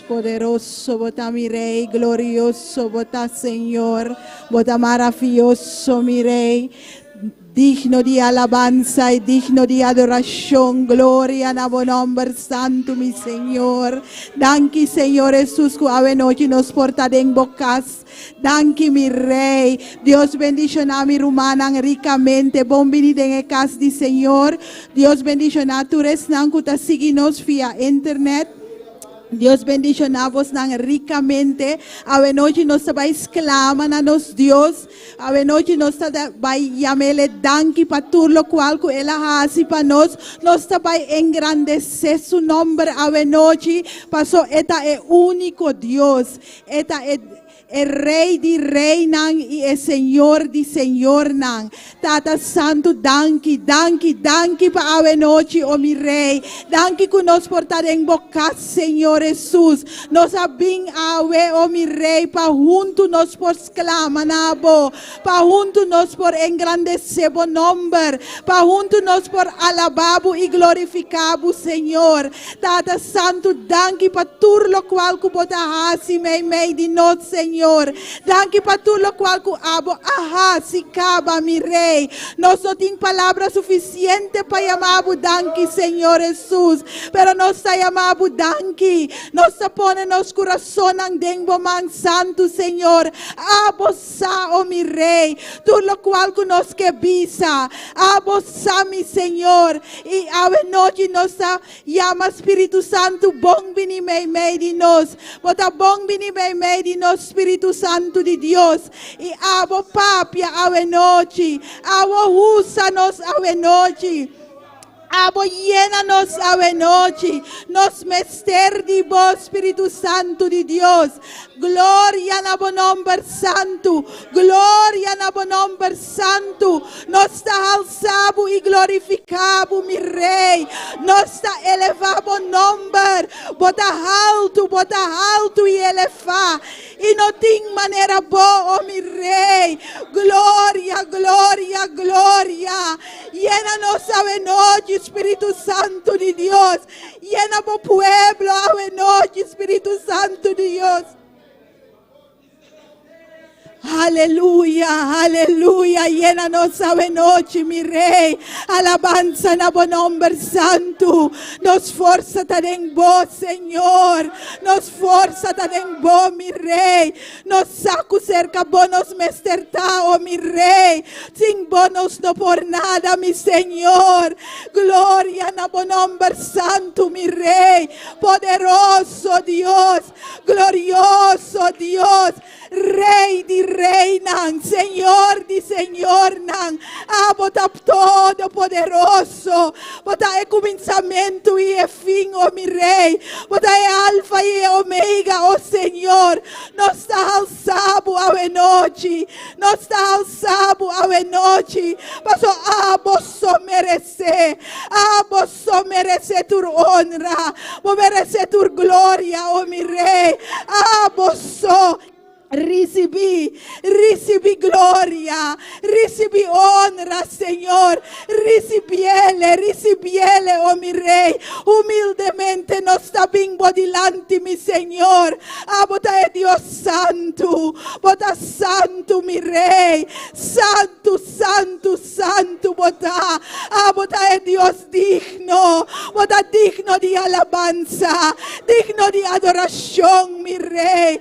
poderoso, vota mi Rey, glorioso, vota Señor, vota maravilloso mi Rey. Digno di alabanza e digno di adoración, gloria a tu nombre santo, mi Señor. Danke, Señor Jesús, que ave noche nos porta en bocas. Danke, mi Rey. Dios bendicionar mi rumana ricamente. Bon venida en el casa di Señor. Dios bendicionar tu resnan que te seguimos vía internet. Dios bendicionar vos ricamente. A noche nos vai exclaman a nos Dios. A noche nos vai llamele danke para todo lo cual que Él hace para nos. Nos vai engrandecer su nombre. A noche pasó eta es único Dios. Eta es el Rey di Rey nan y el Señor di Señor nan. Tata Santo, danke, danke, danke para ave noche, oh mi Rey. Danke que nos portar en boca, Señor Jesús. Nos abin ave, oh mi Rey, pa junto nos por exclaman abo, pa junto nos por engrandecer bo nombre, pa junto nos por alababo y glorificabo, Señor. Tata Santo, danke para todo lo cual que bota hasi mei di nos, Señor. Danke para todo lo cual que abo, aha, si caba, mi Rey. Nos no tiene palabra suficiente para llamar danke, Señor Jesús. Pero nos está llamando danke. Nos pone nos corazón en dengo man santo, Señor. Abo sa, oh mi Rey. Todo lo cual que nos que visa. Abo sa, mi Señor. Y ave noche nos llama Espíritu Santo. Bon vini mei di nos. Bota bon vini mei di nos, Espíritu Santo di Dios. Y abo papia ave noche. Abo usanos ave noche. Abo llénanos ave noche. Nos mester di vos, Espíritu Santo di Dios. Gloria a tu nombre santo. Gloria a tu nombre santo. Nos está alzado y glorificado, mi Rey. Nos está elevado nombre. Bota alto y eleva. Y no tiene manera boa, oh mi Rey. Gloria, gloria, gloria. Llénanos ave noche, Espíritu Santo de Dios. Llena tu pueblo ave noche, Espíritu Santo de Dios. Aleluya, aleluya, llénanos ave noche, mi Rey. Alabanza en tu nombre santo. Nos forza en vos, Señor. Nos forza en vos, mi Rey. Nos saco cerca vos, nos mesterta, oh mi Rey. Sin vos no por nada, mi Señor. Gloria en tu nombre santo, mi Rey. Poderoso Dios, glorioso Dios. Rey di reinan, Señor di Señor nan, bota todo poderoso, bota el comenzamiento y el fin, oh mi Rey, bota el alfa y el omega, oh Señor. Nos está alzado ave noche, nos está alzado ave noche, paso a vos merece tu honra, vos merece tu gloria, oh mi Rey, a vos Recibi gloria, recibi honra, Señor. Recibiele, oh mi Rey. Humildemente nos está bimbo delante, mi Señor. Bota es Dios santo, bota santo, mi Rey. Santo, santo, santo, bota. Bota es Dios digno, bota digno de alabanza, digno de adoración, mi Rey.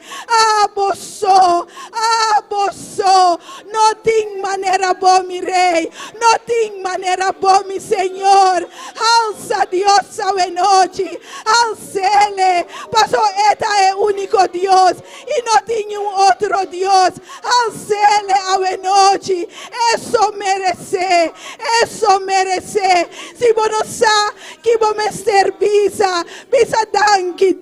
No tiene manera bo, mi Rey. No tiene manera bo, mi Señor. Alza Dios ave noche. Alcele. Pasó esta es único Dios. Y no tiene un otro Dios. Alcele ave noche. Eso merece. Eso merece. Si vos no sabes que vos me servisa. Visa danke,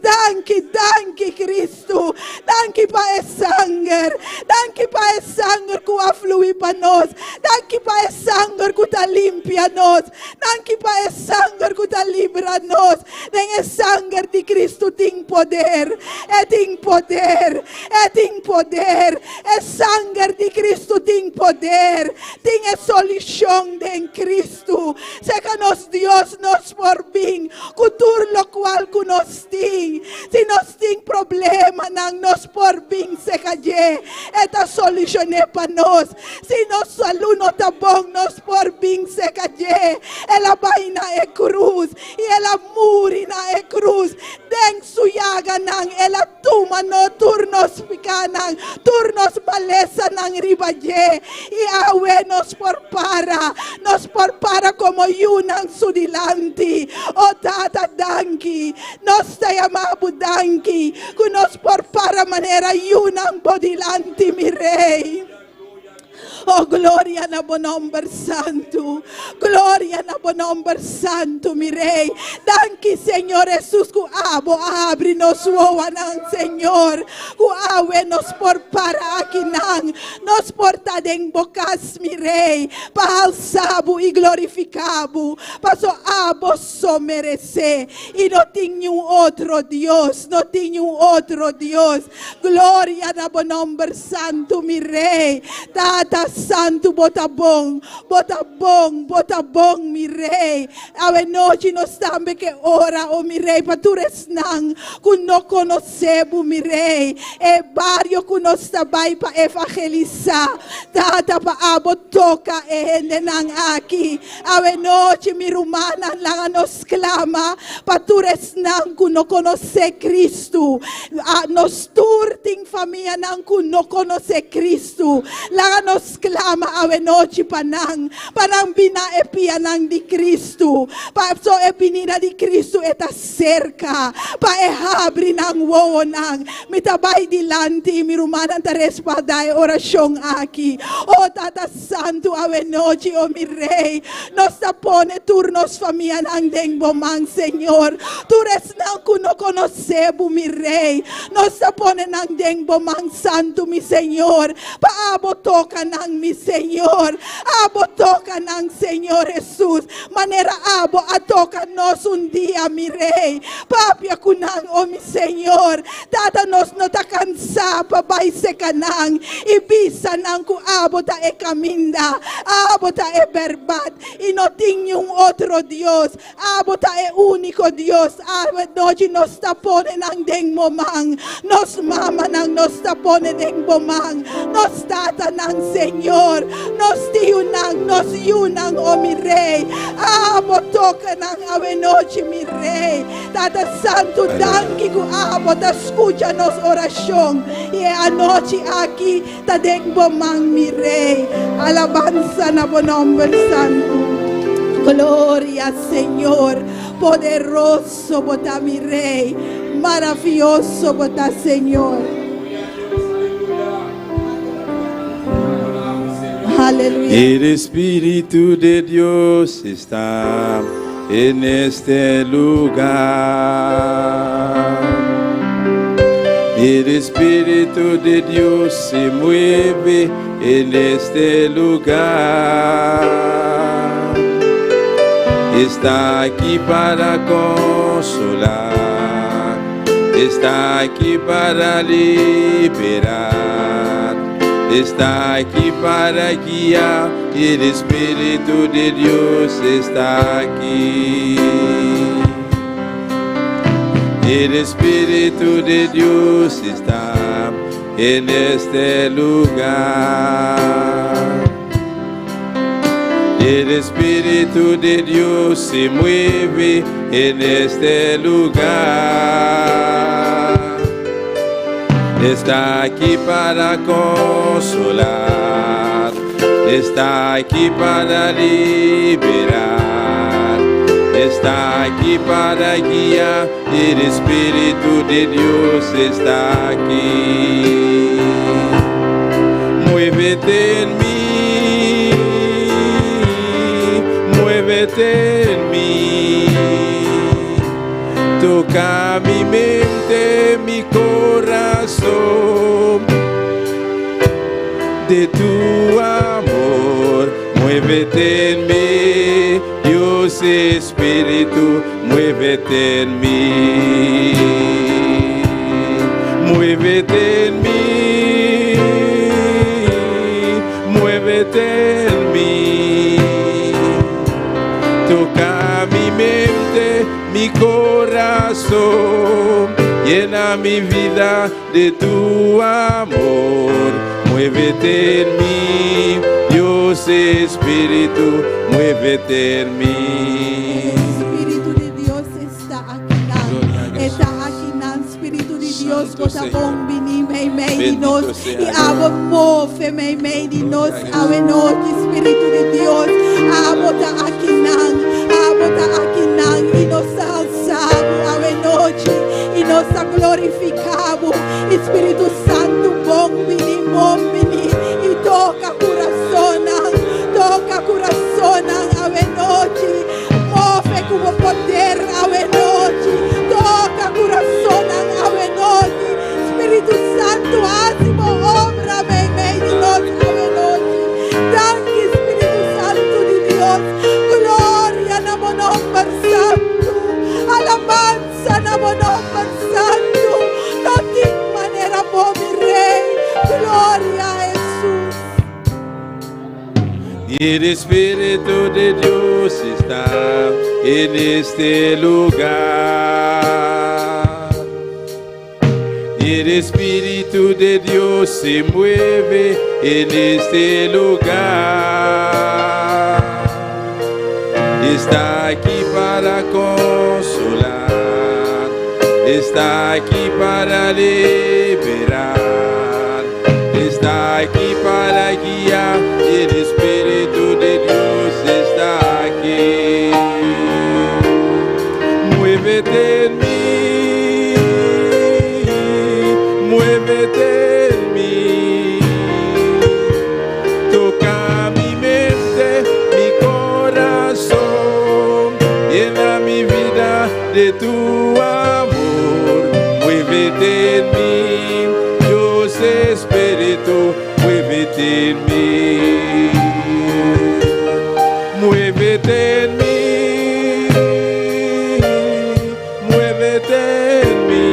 Cristo. Danke para el sangre. Danke pa es sangre ku aflui pa nos. Danki pa es sangre ku ta limpia nos. Danki pa es sangre ku ta libra nos. Den es sangre di Cristo ting poder. E ting poder. E ting poder. Es sangre di Cristo ting poder. Ting es solución den Cristo. Seca nos Dios nos por bien. Kutur lo cual ku nos ting. Si nos ting problema nang nos por bien seca ye. Eta solucione pa nos. Si nos saluno tabong nos por bien seca ye. Ela vaina e cruz. Y ela muri na e cruz. Den suyaga nang ela tuma no turnos pikanang. Turnos balesa nang ribaye. Y awe nos por para como yunang sudilanti. O tata danki. Nos tayamabu danki. Kunos por para manera yunang bodilanti mi rey. Oh, gloria na bonomber santo. Gloria na bonomber santo, mi rey. Danki, Señor Jesús, ku abo abri nos uowanang, Señor. Ku awe nos por para akinang. Nos porta den bocas, mi rey. Pa alzabu y glorificabu. Paso abo so merece. Y no tiene un otro Dios. No tiene un otro Dios. Gloria na bonomber santo, mi rey. Tata santo, botabong, mi rey. Ave noche nos tambe que ora, oh mi rey, patures nang, kun no conocebu, mi rey. E barrio kun nos tabay pa evangelizar. Tata pa abo toca e nang aki. Ave noche mi rumana lang nos clama, patures nang kun no conoce Cristo. Nos turting familia nang kun no conoce Cristo. Lang nos clama ave noche panang bina epianang di Cristo. Pa so epinina di Cristo eta cerca. Pa ehabri nang wonang. Mitabay dilanti mi rumanan ta respada orasyon aki. O Tata Santo ave noche o mi rey. Nos tapone turnos familia nang deng bomang Señor. Tures nang kuno conocebo mi rey. Nos tapone nang deng bomang santo mi Señor. Pa abo toca nang mi Señor, abo toca nang Señor Jesús, manera abo a toca nos un día mi rey, papia kunang o mi Señor, tata nos no ta cansa pa bay se kanang, ibisa nang ku abo ta e caminda, abo ta e berbat, y no tiene un otro Dios, abo ta e único Dios, abo noche nos tapone nang deng momang, nos mama nang nos tapone deng bomang, nos tata nang Señor, nos yunang, oh mi rey. Abo toca nang ave noche, mi rey. Tata Santo, danki ku abo, ta escúchanos oración. Y anoche aquí, ta deng bomang, mi rey. Alabanza na bonombre santo. Gloria, Señor. Poderoso, bota mi rey. Maravilloso, bota Señor. Aleluya. El Espíritu de Dios está en este lugar. El Espíritu de Dios se mueve en este lugar. Está aquí para consolar. Está aquí para liberar. Está aquí para guiar, el Espíritu de Dios está aquí. El Espíritu de Dios está en este lugar. El Espíritu de Dios se mueve en este lugar. Está aquí para consolar, está aquí para liberar, está aquí para guiar, el Espíritu de Dios está aquí. Muévete en mí, muévete en mí, toca mi mente, mi corazón. de tu amor. Muévete en mí, Dios Espíritu, muévete en mí. Muévete en mí, muévete en mí. Toca mi mente, mi corazón, llena mi vida de tu amor. Muévete en mí, Dios Espíritu, muévete en mí. El Espíritu de Dios está aquí, está aquí, Espíritu de Dios, bota bombi ni mei di nos, y abo mofe mei di nos, ave noche, Espíritu de Dios, abota aquí, y nos alzamos, ave noche, y nos glorificamos, Espíritu Santo, bombi ni, y toca corazón, ave noche, mofe como poder, ave noche, toca corazón, ave noche, Espíritu Santo, hacemos obra, mei di nos, ave noche, danke Espíritu Santo de Dios, gloria namo nombre santo, alabanza namo nombre santo, no de manera mi rey, gloria a Jesús. Y el Espíritu de Dios está en este lugar. Y el Espíritu de Dios se mueve en este lugar. Está aquí para consolar, está aquí para liberar, está aquí para guiar. El Espíritu de Dios está aquí. Muévete en mí, muévete en mí. Toca mi mente, mi corazón, llena mi vida de tu amor. Muévete en mí, Dios Espíritu, muévete en mí. Muévete en mí, muévete en mí.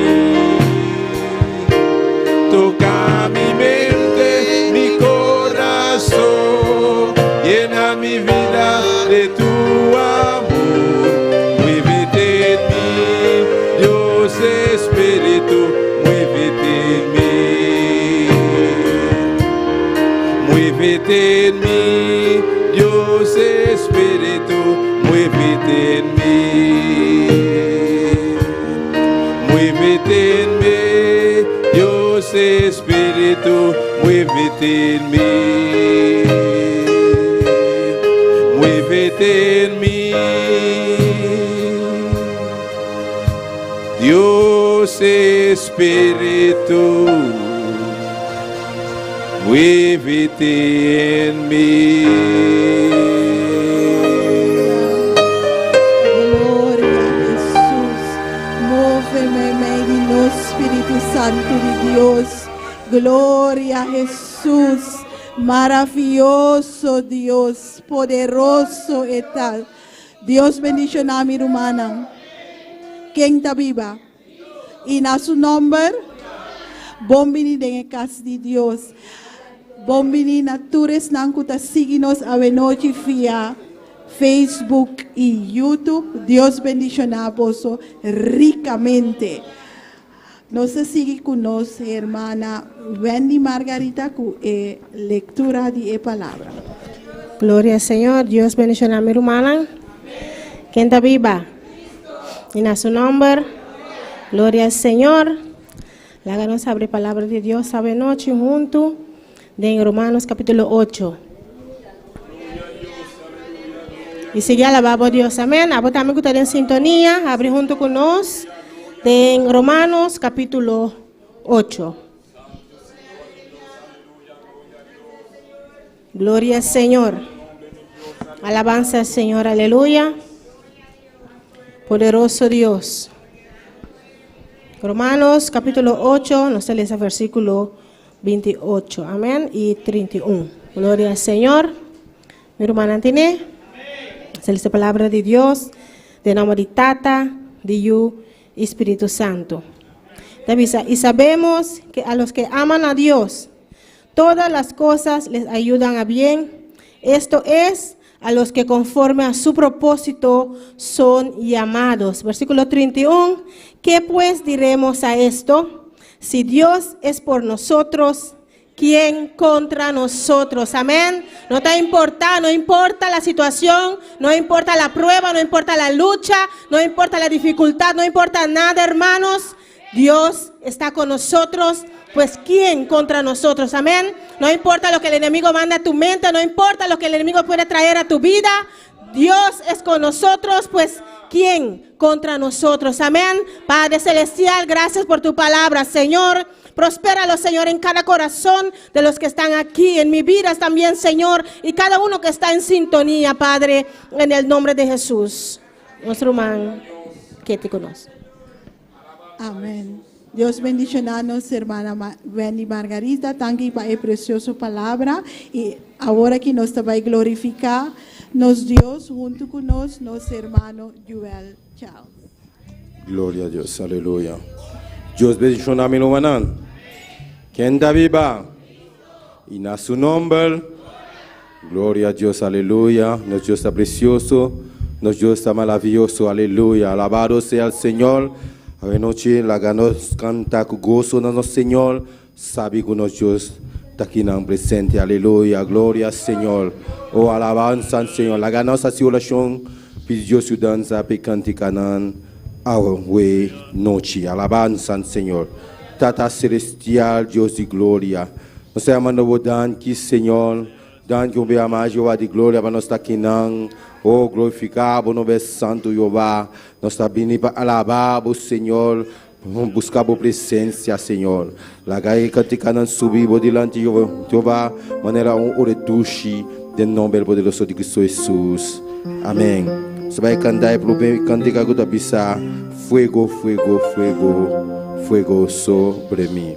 Toca mi mente, mi corazón, llena mi vida de tu amor. Muévete en mí, Dios Espíritu, muévete en mí. Muévete en mí, Dios Espíritu, muévete en mí. Muévete en mí, Dios Espíritu, muévete en mí. Muévete en mí, Dios Espíritu, muévete en mí. Gloria a Jesús, móveme, Espíritu Santo de Dios, gloria a Jesús, maravilloso Dios, poderoso y tal. Dios bendición a mi hermana, quien está viva, y en su nombre, bombini de casa de Dios. Bombini natures nankuta síguenos a noche fia Facebook y YouTube. Dios bendición a vos ricamente. Nos sigue con nosotros, hermana Wendy Margarita, con lectura de palabra. Gloria al Señor. Dios bendición a mi hermana. ¿Quién está viva? En a su nombre. Gloria al Señor. La ganamos abre palabra de Dios, sabe noche junto de Romanos capítulo 8. Y sigue alabando a Dios, amén. A vos también que estás en sintonía, abre junto con nosotros de Romanos capítulo 8. Gloria al Señor. Alabanza al Señor, aleluya. Poderoso Dios. Romanos capítulo 8, nos sale ese versículo 28, amén, y 31. Gloria al Señor. Mi hermana tiene, es la palabra de Dios, de nombre de Tata, de Yu, Espíritu Santo. Y sabemos que a los que aman a Dios, todas las cosas les ayudan a bien. Esto es, a los que conforme a su propósito son llamados. Versículo 31. ¿Qué pues diremos a esto? Si Dios es por nosotros, ¿quién contra nosotros? Amén. No te importa, no importa la situación, no importa la prueba, no importa la lucha, no importa la dificultad, no importa nada, hermanos. Dios está con nosotros, pues ¿quién contra nosotros? Amén. No importa lo que el enemigo manda a tu mente, no importa lo que el enemigo puede traer a tu vida. Dios es con nosotros, pues ¿quién contra nosotros? Amén. Padre Celestial, gracias por tu palabra, Señor. Prospéralo, Señor, en cada corazón de los que están aquí, en mi vida también, Señor, y cada uno que está en sintonía, Padre, en el nombre de Jesús. Nuestro hermano que te conoce. Amén. Dios bendicionanos, hermana Wendy Margarita, tanque para el precioso palabra. Y ahora que nos va a glorificar, nos Dios junto con nos hermano Joel. Chao. Gloria a Dios, aleluya. Dios bendiga a mi hermano. ¿Quién está viva? Y en su nombre, gloria a Dios, aleluya. Nuestro Dios está precioso, nuestro Dios está maravilloso, aleluya. Alabado sea el Señor. A noche la ganos canta con gozo no Señor, sabe que nuestro Dios está aquí en presente, aleluya, gloria al Señor. Oh, alabanza al Señor. La ganos así oración, puis Dios su danza, pe canticanan, we noche, alabanza al Señor. Tata celestial, Dios de gloria. Nos amamos dan que Señor, dan que un bem mais Jeová de glória para nós estar aqui não. Oh, glorificar o nome santo Jeová. Nós estamos vindo para alabar o Senhor, buscar a presença, Senhor. Lagai canticando subir diante de Jeová, maneira retuche de nome poderoso de Cristo Jesus. Amém. Você vai cantar para o cantiga que está fuego, fuego, fuego, fuego sobre mim.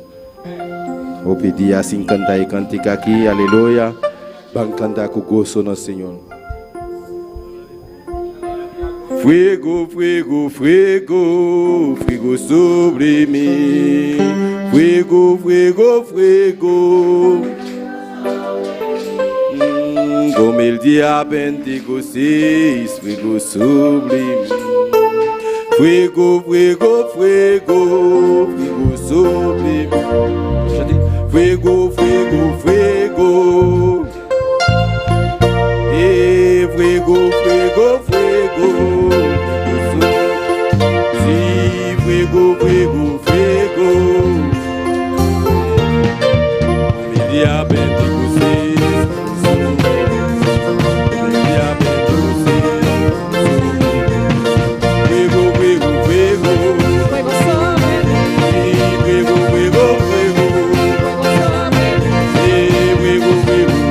Vou pedir assim cantar e cantiga aqui, aleluia. Vamos cantar com gozo no Senhor. Fuego, fuego, fuego, fuego sobre mí. Fuego, fuego, fuego. Como el día Pentecostés, fuego sobre mí. Fuego, fuego, fuego, fuego sobre mí. Fuego, fuego, fuego. Fuego, fuego, fuego. Sí, fuego, fuego, fuego. Mi día Pentecostés. Mi día Pentecostés. Fuego, fuego, fuego. Fuego sobre mí. Fuego, fuego, fuego. Fuego sobre mí. Fuego, fuego.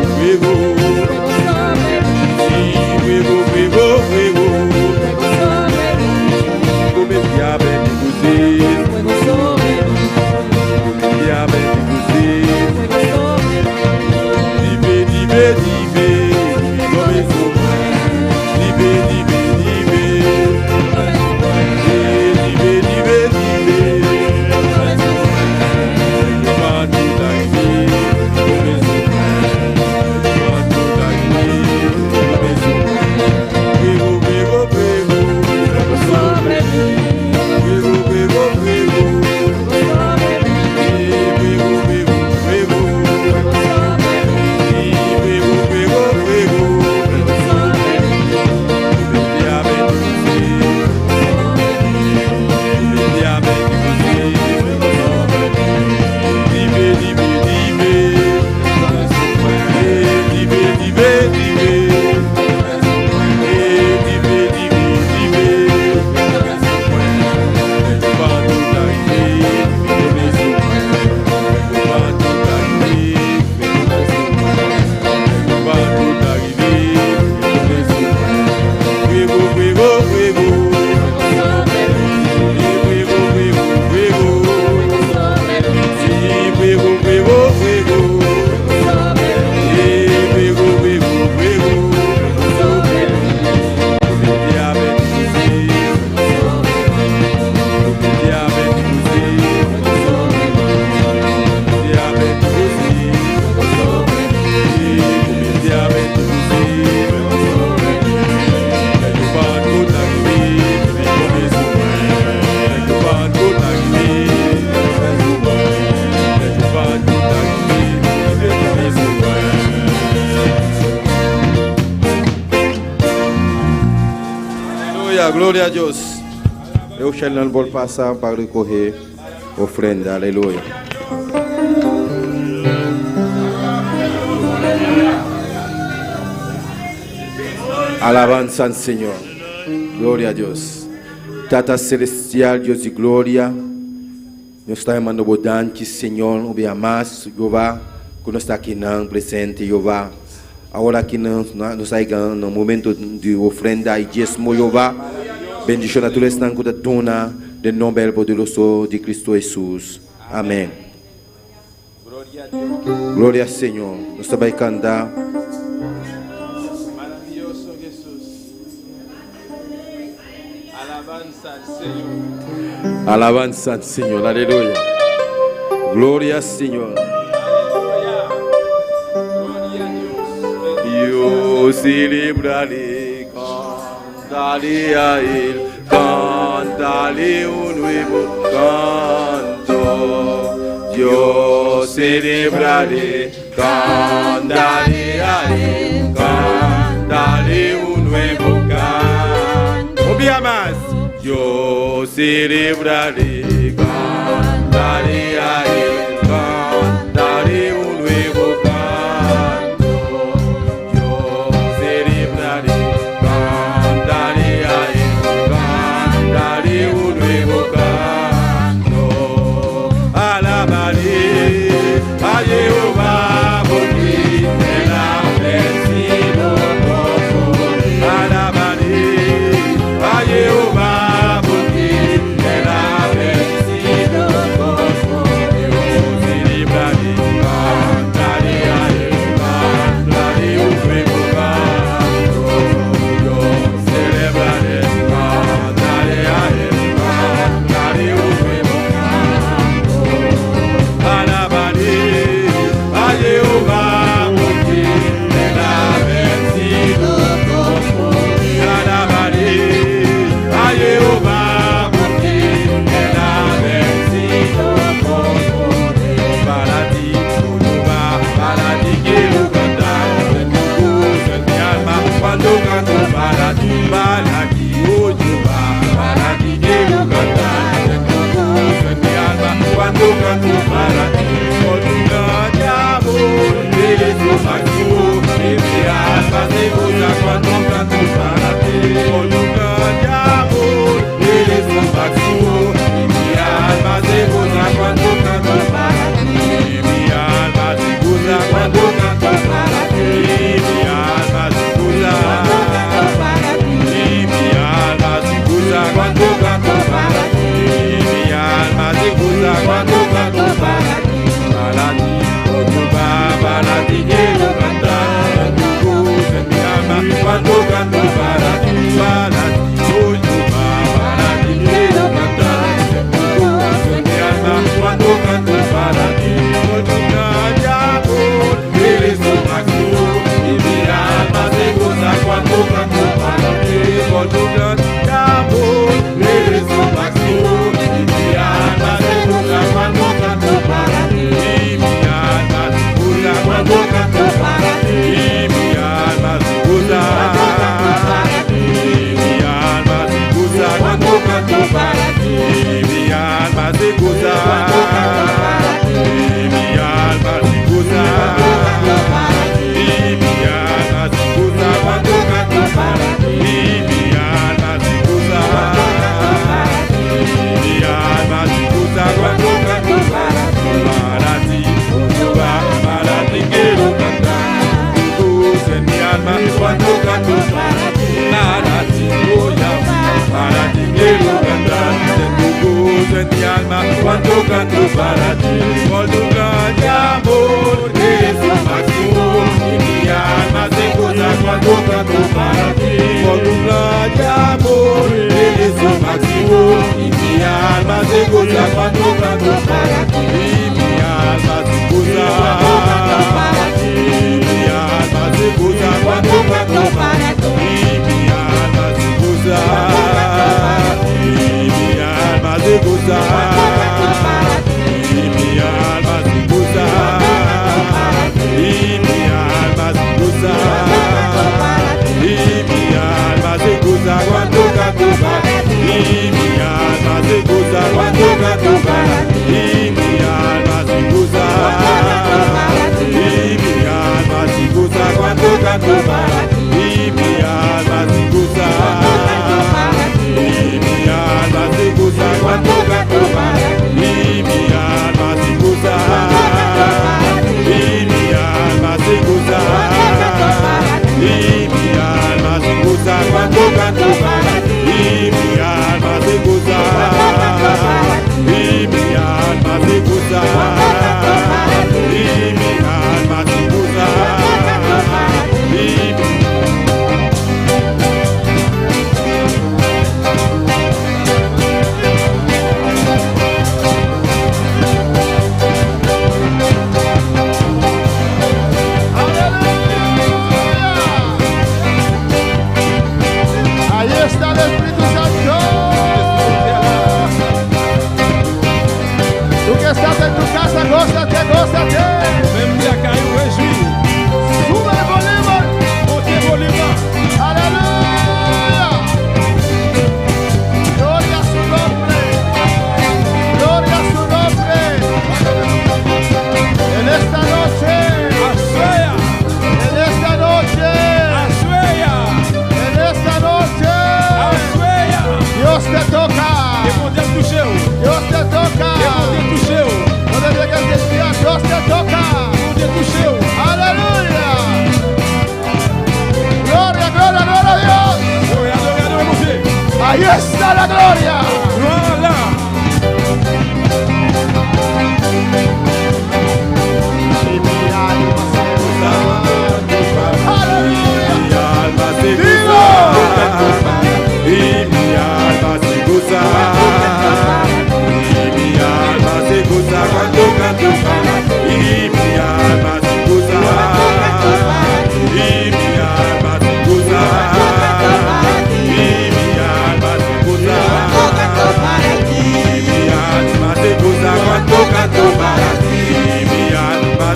Aleluya, gloria a Dios. Eu Sheldon vou passar para recorrer ofrenda. Aleluya. Alabanza al Señor. Gloria a Dios. Tata celestial, Dios de gloria. Nós estamos mandando bodantes, Senhor, o mais, Jeová, que nós está aqui não presente, Jeová. Agora que nós estamos no momento de ofrenda e dízimo, Jeová, bendição a todos os que da dona, de nome poderoso de Cristo Jesus. Amém. Glória ao Senhor. Nós estamos cantar. Maravilloso Jesús. Alabanza al Señor. Alabanza al Señor. Aleluya. Gloria al Señor. Yo celebraré, cantaré a Él, cantaré un nuevo canto. Yo celebraré, cantaré a Él, cantaré un nuevo canto. Un día más. Yo celebraré, cantaré a Él, cantaré un nuevo canto. Jehová, porque Él ha vencido todo. Alabaré a Jehová, porque Él ha vencido todo.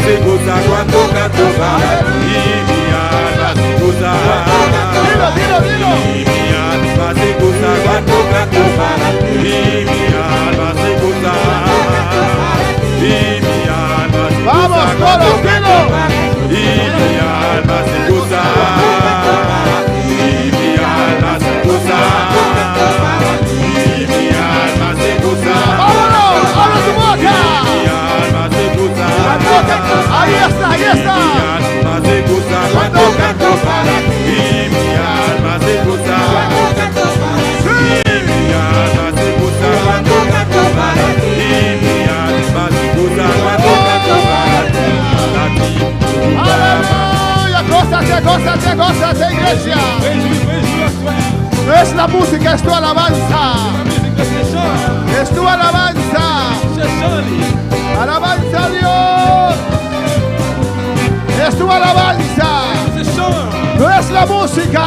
se goza cuando canto para y mi alma se goza. Dilo. Y mi alma se goza cuando canto para y mi alma se goza. Y mi alma se goza Vamos, cuando todos, canto dilo. para y mi alma se goza. Y mi alma se goza. Y mi alma se goza. Vámonos, abre tu boca. Mi alma se goza. Ahí está. Mi alma se goza cuando canto para ti. Mi alma se goza. Y mi alma se goza cuando canto para ti. Mi alma se goza cuando canto para ti. Aleluya, gózate, iglesia. No es la música, es tu alabanza. Es tu alabanza. Alabanza a Dios. Es tu alabanza. No es la música.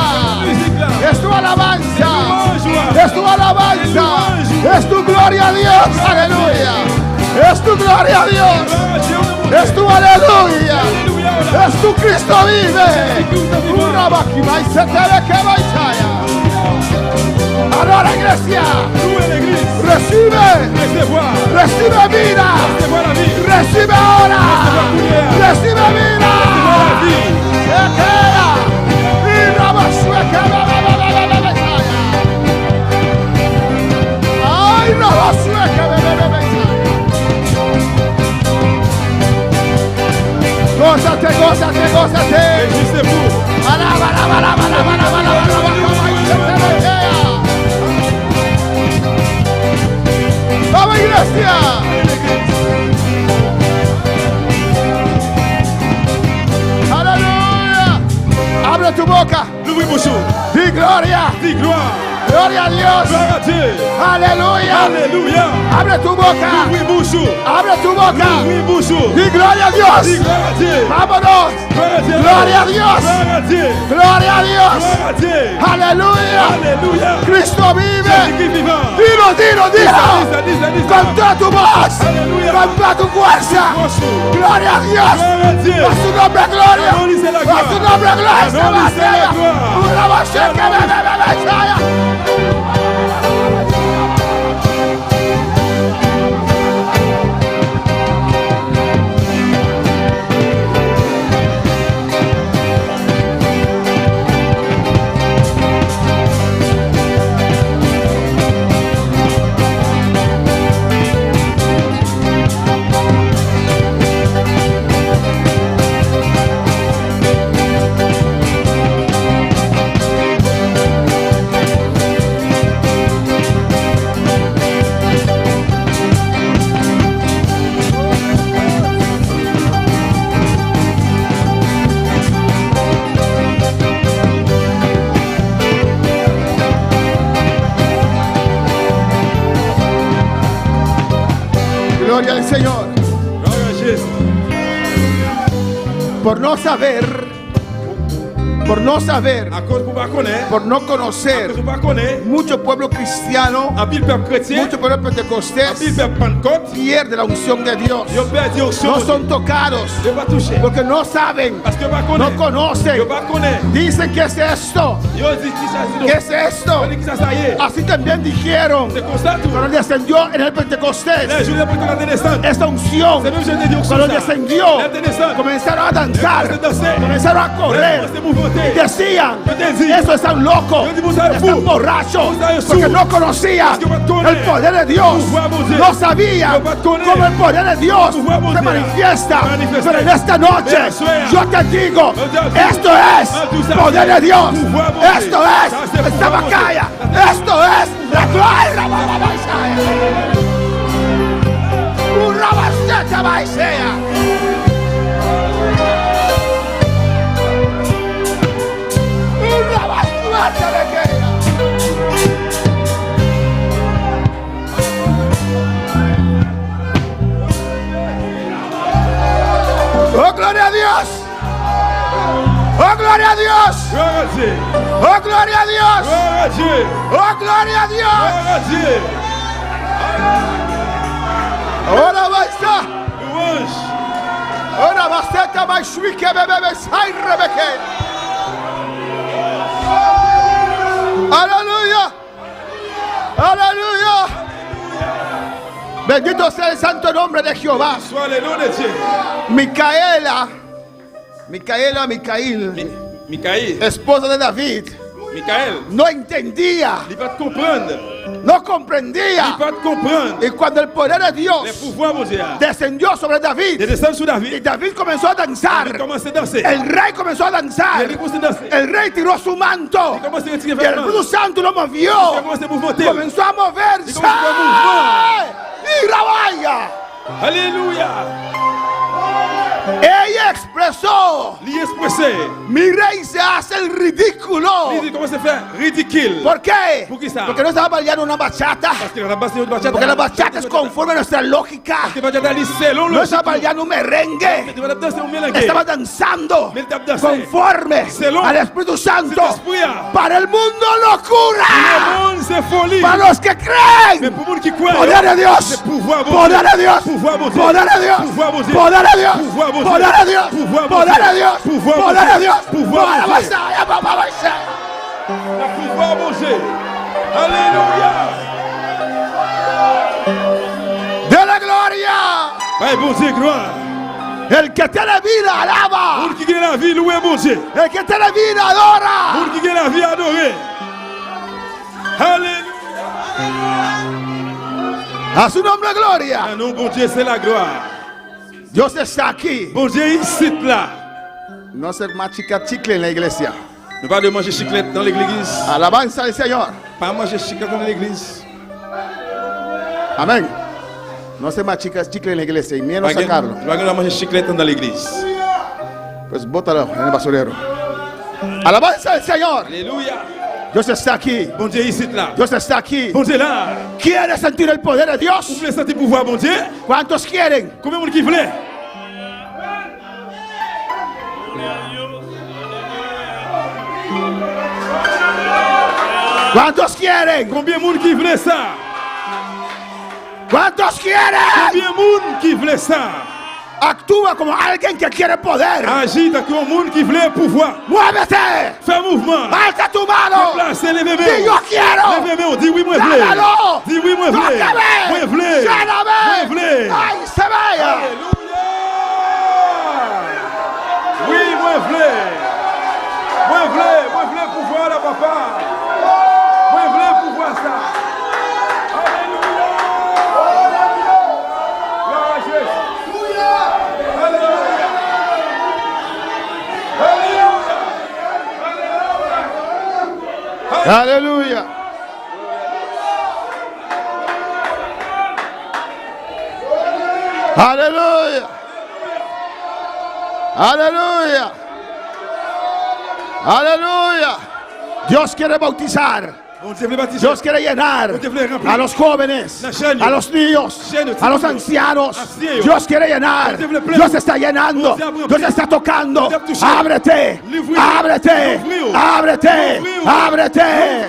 Es tu alabanza. Es tu alabanza. Es tu gloria a Dios. Aleluya. Es tu gloria a Dios. Es tu aleluya. Es tu Cristo vive. Una máquina y se te ve que vaya. Ahora, iglesia. Recibe vida. Recibe ahora. Recibe vida. Se queda. Y no va a suecar. Ay, no va a suecar. Gózate. Alaba. ¡Vamos, iglesia! ¡Aleluya! ¡Abre tu boca! ¡Di gloria! ¡Gloria a Dios! ¡Aleluya! ¡Abre tu boca! ¡Abre tu boca! ¡Di gloria a Dios! ¡Vámonos! ¡Gloria a Dios! ¡Gloria a Dios! ¡Aleluya! ¡Cristo vive! ¡Dilo! ¡Con toda tu voz! ¡Con toda tu fuerza! ¡Gloria a Dios! ¡A su nombre gloria! ¡A su nombre gloria! ¡Una voz que me Gloria al Señor. Por no saber, por no conocer, mucho pueblo cristiano, mucho pueblo pentecostés pierde la unción de Dios. No son tocados porque no saben, no conocen. Dicen, ¿qué es esto? ¿Qué es esto? Así también dijeron cuando descendió en el Pentecostés esta unción. Cuando descendió, comenzaron a danzar, comenzaron a correr. Decían, estos están locos, están borrachos, porque no conocían el poder de Dios, no sabían cómo el poder de Dios se manifiesta. Pero en esta noche yo te digo, esto es poder de Dios, esto es esta batalla, esto es la gloria. ¡Oh, gloria a Dios! ¡Oh, gloria a Dios! ¡Oh, gloria a Dios! ¡Oh, gloria a Dios! Ahora va a estar. Ahora va Aleluya. Aleluya. Bendito sea el santo nombre de Jehová. Micael, esposa de David, no entendía, no comprendía. Y cuando el poder de Dios descendió sobre David, y David comenzó a danzar, el rey comenzó a danzar, el rey tiró su manto, y el Espíritu Santo lo movió, comenzó a moverse. Y la vaya. Aleluya. Ella expresó: mi rey se hace el ridículo. ¿Por qué? Porque no estaba bailando una bachata. Porque la bachata es conforme a nuestra lógica. No estaba bailando un merengue. Estaba danzando conforme al Espíritu Santo. Para el mundo locura. Para los que creen. Poder de Dios. Poder de Dios. Poder de Dios. Poder de Dios. Poder de Dios, poder de Dios, poder de Dios, Aleluya. De la gloria. El que tiene vida alaba. El que tiene vida adora. A su nombre gloria. Dios está aquí. No se machica chicle en la iglesia. Ne pas de manger chiclette dans l'église. Alabanza al Señor. Pas manger chiclette dans l'église. Amén. No se machica chicle en la iglesia y menos sacarlo. Tu vas manger chiclette dans l'église. Pues bótalo en el basurero. Alabanza al Señor. Alléluia. Dios está aquí. Bon Dieu ici là. Dios está aquí. Bon Dieu là. ¿Quieres sentir el poder de Dios? Vous voulez sentir pouvoir bon Dieu? ¿Cuántos quieren? Combien de monde qui voulait? ¿Cuántos quieren? Combien de monde qui voulait ça? ¿Cuántos quieren? Combien de monde qui voulait ça? Actúa como alguien que quiere poder. Agis comme un monde qui voulait pouvoir. Muévete. Fais mouvement. Alza tu mano. Déplace les bébés. Dis yo quiero. Les bébés, dis oui moi voulais. Dálalo. Dis oui moi voulais. Moi voulais. Lléname. Moi voulais. Ay, se vaya. Alléluia. Oui, moi voulais. Moi voulais pouvoir là papa. Moi voulais pouvoir ça. Alléluia. Gloire à Jésus. Aleluya. Aleluya. Aleluya. Aleluya. Dios quiere bautizar. Dios quiere llenar a los jóvenes, a los niños, a los ancianos. Dios quiere llenar. Dios está llenando. Dios está tocando. Ábrete, ábrete, ábrete, ábrete.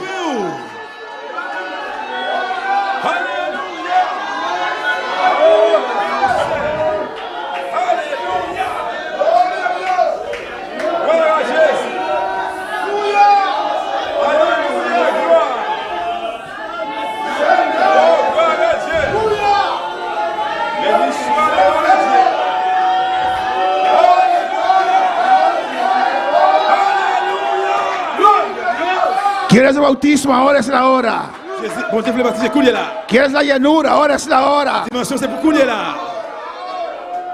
¿Quieres el bautismo? Ahora es la hora. ¿Quieres la llenura? Ahora es la hora.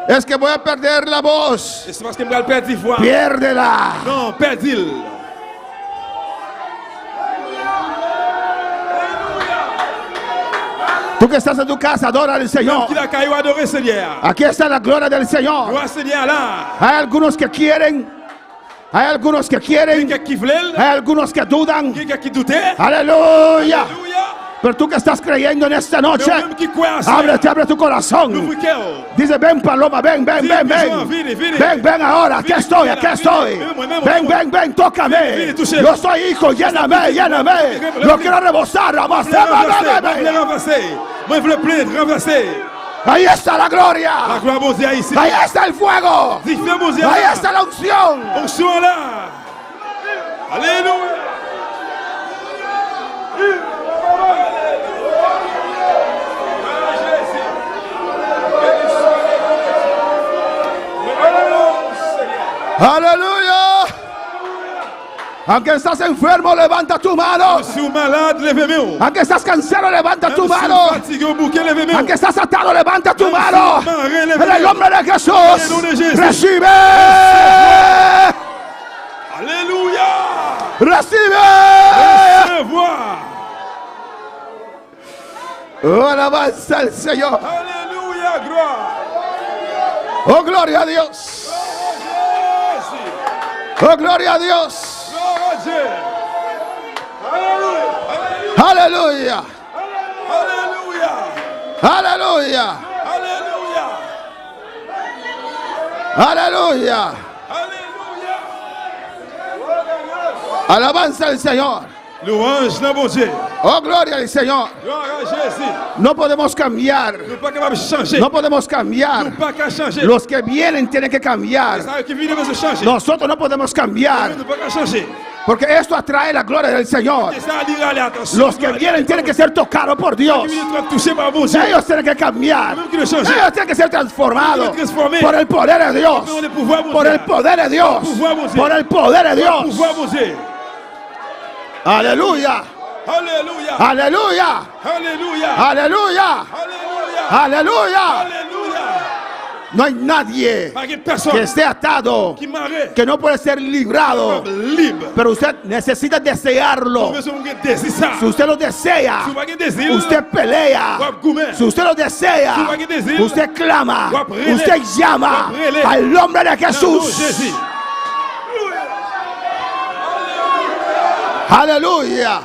Es que voy a perder la voz. Piérdela. Non, perdil. Tú que estás en tu casa, adora al Señor. Aquí está la gloria del Señor. Hay algunos que quieren. Hay algunos que quieren. Hay algunos que dudan. Aleluya. Pero tú que estás creyendo en esta noche, abre tu corazón. Dice, ven paloma, ven. Ven ahora, aquí estoy. Ven, tócame. Yo soy hijo, lléname. Yo quiero rebosar. Ahí está la gloria. La gloire bon Dieu ici. Ahí está el fuego. Zifre bon Dieu. Ahí está la unción. Onction là. Alléluia. Aleluya. Aunque estás enfermo, levanta tu mano. Si vous malade, levez-vous. Aunque estás cansado, levanta tu mano. Fatigué au bouquet, levez-vous. Aunque estás atado, levanta tu mano. En el nombre de Jesús. Recibe. Alléluia. Recibe. Recevoir. Oh, alabanza al Señor. Alléluia, gloire. Oh, gloria a Dios. Oh, gloria a Dios. Gloire à Dieu. Alléluia. Aleluya. Alléluia. Aleluya. Alléluia. Aleluya. Alléluia. Alabanza al Señor. Louange dans bon Dieu. Oh, gloria al Señor. Gloire à Jésus. No podemos cambiar. Nous ne sommes pas capables de changer. No podemos Nous cambiar. ne sommes pas qu'à changer. Los que vienen tienen que cambiar. Ça qui vient de se changer. Nosotros no podemos cambiar. Nous ne sommes pas qu'à changer. Porque esto atrae la gloria del Señor. Et ça dire allez attention. Los que vienen tienen que ser tocados por Dios. Qui viennent être touchés par bon Dieu. Ellos tienen que cambiar. Même qui le changer. Ellos tienen que ser transformados Transformés. por el poder de Dios. Par le pouvoir bon Por Dieu. el poder de Dios. Pouvoir bon Dieu. Por el poder de Dios. Pouvoir bon Dieu. Aleluya. Alléluia. Aleluya. Alléluia. Aleluya. Alléluia. Aleluya. Alléluia. No hay nadie Pas une que personne esté atado, qui m'arrête. que no puede ser librado. Libre. Pero usted necesita desearlo. Nous sommes désir ça. Si usted lo desea, Si vous avez désir, usted pelea. Wap goumè. Si usted lo desea, Si vous avez désir, usted clama, wap relè. usted llama Wap relè. al nombre de Non, Jesús. Jésus. Aleluya.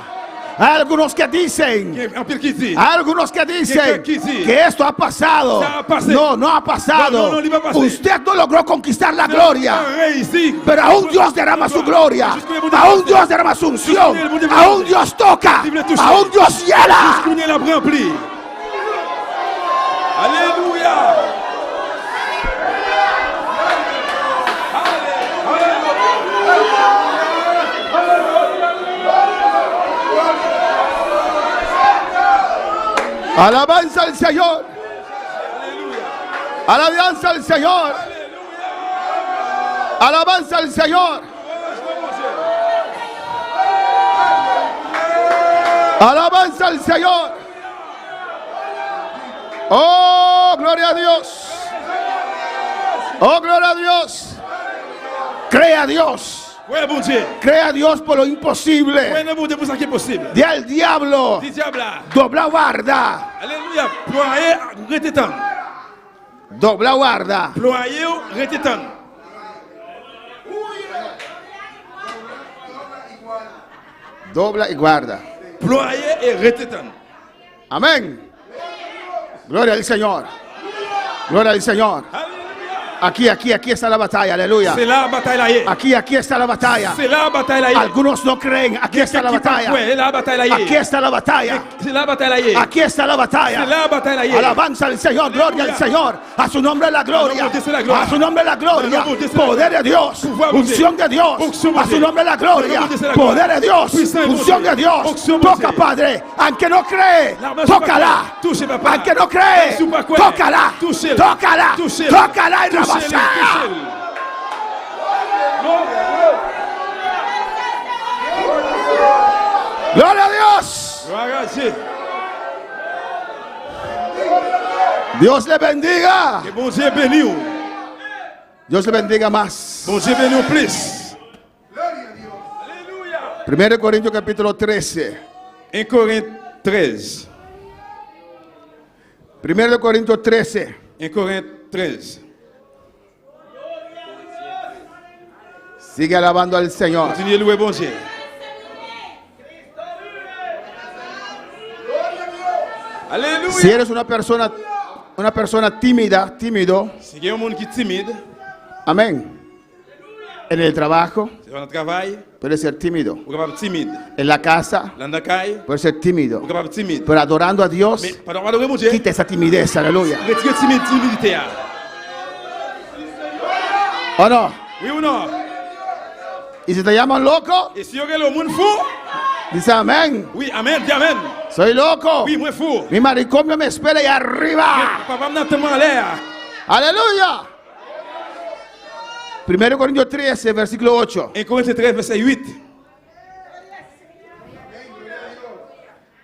Hay algunos que dicen, Un pile qui dit. hay algunos que dicen ¿Qué dice? que esto ha pasado. Ça a passé. No, no ha pasado. No, il va passer. Usted no logró conquistar la gloria. Réussi. Pero aún Dios derrama su gloria, aún Dios derrama su unción, aún Dios toca, aún Dios hiela. Qu'on l'a rempli. Alléluia. Alabanza al Señor, alabanza al Señor, alabanza al Señor, alabanza al Señor. Oh, gloria a Dios. Oh, gloria a Dios. Crea a Dios. Ouais, bon Dieu. Crea a Dios por lo Ouais, imposible. non, bon Dieu, pour ça qui est possible. Di al diablo, Dis diable. dobla guarda, Alléluia. Ployer, rete temps. dobla guarda. Ployer, rete temps. Dobla y guarda. Ployer et rete temps. Amén. Gloria al Señor. Gloria al Señor. Aquí está la batalla, aleluya. C'est là la bataille là. Est. Aquí está la batalla. C'est là la bataille là. Est. Algunos no creen. Aquí está la batalla. Ouais, là la bataille là. Est. Aquí está la batalla. C'est là la bataille là. Est. Aquí está la C'est batalla. là la bataille là. Est. Alabanza al Señor, gloria al Señor. A su nombre la gloria. A su nombre la gloria. Poder de Dios. Unción de Dios. A su nombre la gloria. Poder de Dios. Unción de Dios. Toca, Padre. Aunque no cree, tócala. Aunque no cree, tócala. Tócala. Tócala y rabasea. Gloria a Dios. Gloire à Dieu. Dios le bendiga. Que bon Dieu bénisse vous. Dios le bendiga más. Bon Dieu bénisse vous plus. 1 Corintios capítulo 13. 1 Corinthiens 13. 1 Corintios 13. 1 Corinthiens 13. Sigue alabando al Señor. Continuez louer bon Dieu. Alléluia. Si eres una persona tímido, Si il y a un monde qui est timide, amén. En el trabajo Se va dans le travail, puede ser tímido. ou capable timide. En la casa Dans la caille, puede ser tímido. ou capable timide. Pero adorando a Dios, Mais pendant adorer mon Dieu, quita esa timidez. Aleluya. retirez timidité. ¿O no? Oui ou non? Y si te llaman loco, Et si vous regardez le monde fou, dice amén. oui, amen, dis amen. Soy loco. Oui, moi fou. Mi manicomio me espera ahí arriba. Papa me tellement en l'air. Aleluya. 1 Corintios 13, versículo 8. 1 Corinthiens 13, verset 8.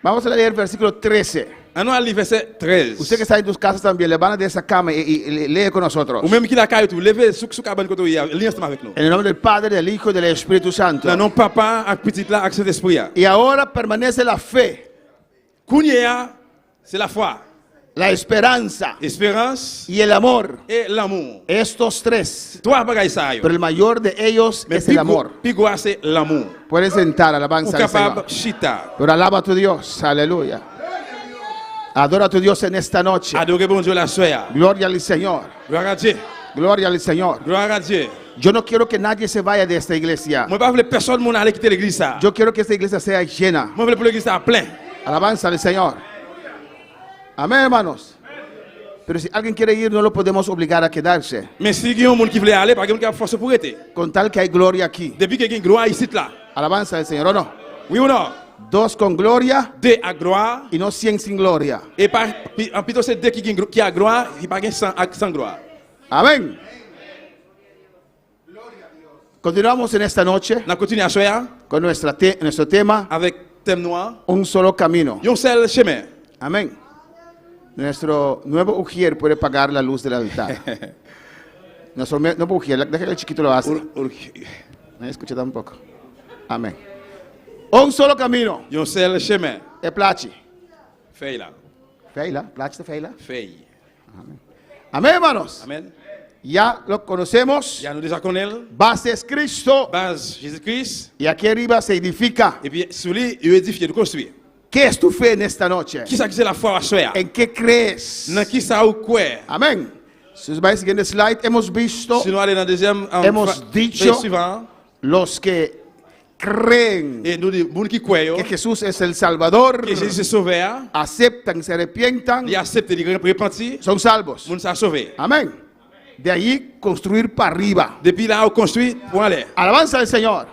Vamos a leer el versículo 13. On a le verset 13. Usted que está en tus casas también, levanta de esa cama y lee con nosotros. Ou même qui la caille tout, levez sous cabane côté hier, lis ensemble avec nous. En el nombre del Padre, del Hijo y del Espíritu Santo. Dans nom papa ak petit là ak Saint-Esprit. Y ahora permanece la fe, Kounia, c'est la foi, la esperanza espérance y el amor. et l'amour. Estos tres. Trois bagailles ça yo. Pero el mayor de ellos Mais es el amor. Pigo c'est l'amour. Puedes sentar, Ou alabanza al capable Señor. chita. Pero alaba a tu Dios, aleluya. Adora a tu Dios en esta noche. Adorer bon Dieu la soeur. Gloria al Señor. Gloire à Dieu. Gloria al Señor. Gloire à Dieu. Yo no quiero que nadie se vaya de esta iglesia. Moi pas vouloir personne mon aller quitter l'église ça. Yo quiero que esta iglesia sea llena. Moi vouloir pour l'église ça plein. Alabanza al Señor. Amén, hermanos. Pero si alguien quiere ir, no lo podemos obligar a quedarse. Mais si il y a un monde qui veut aller, pas quelqu'un qui a force pour être. Con tal que hay gloria aquí. Depuis qu'il y a une gloire ici là. Alabanza al Señor, ¿o no? Oui ou non? Dos con gloria Deux à gloire y no 100 sin gloria. et pas plutôt c'est deux qui a gloire, il pas sans gloire. Amén. Continuamos en esta noche On continue à soir con nuestro tema, avec thème noir, un solo camino. un seul chemin. Amén. Nuestro nuevo ujier puede pagar la luz del altar. Nuestro nuevo ujier, deja que el chiquito lo hace. Me escucha tampoco. Amén. Un solo camino. Un seul chemin. E placi. Feuille là. Feila, placi de feila. Feuille. Amén, hermanos. Amen. Ya lo conocemos. Ya nous déjà connaissons. Base es Cristo. Base Jésus-Christ. Y aquí arriba se edifica. Et puis sous lui, il édifie, de construire. ¿Qué es tu fe en esta noche? Qui ça qui c'est la foi à soir? ¿En qué crees? Dans qui ça ou quoi? Amén. Si os vais siguiendo el slide, hemos visto Si nous allons dans le deuxième Hemos dicho- suivant, los que creen et nous disons, qui croient que Jesús es el Salvador, que Jésus est sauveur, aceptan, se arrepientan, ils acceptent de repentir, son salvos. nous sommes sauvés. Amén. De allí construir para arriba. Depuis là, on construit pour aller. Alabanza al Señor.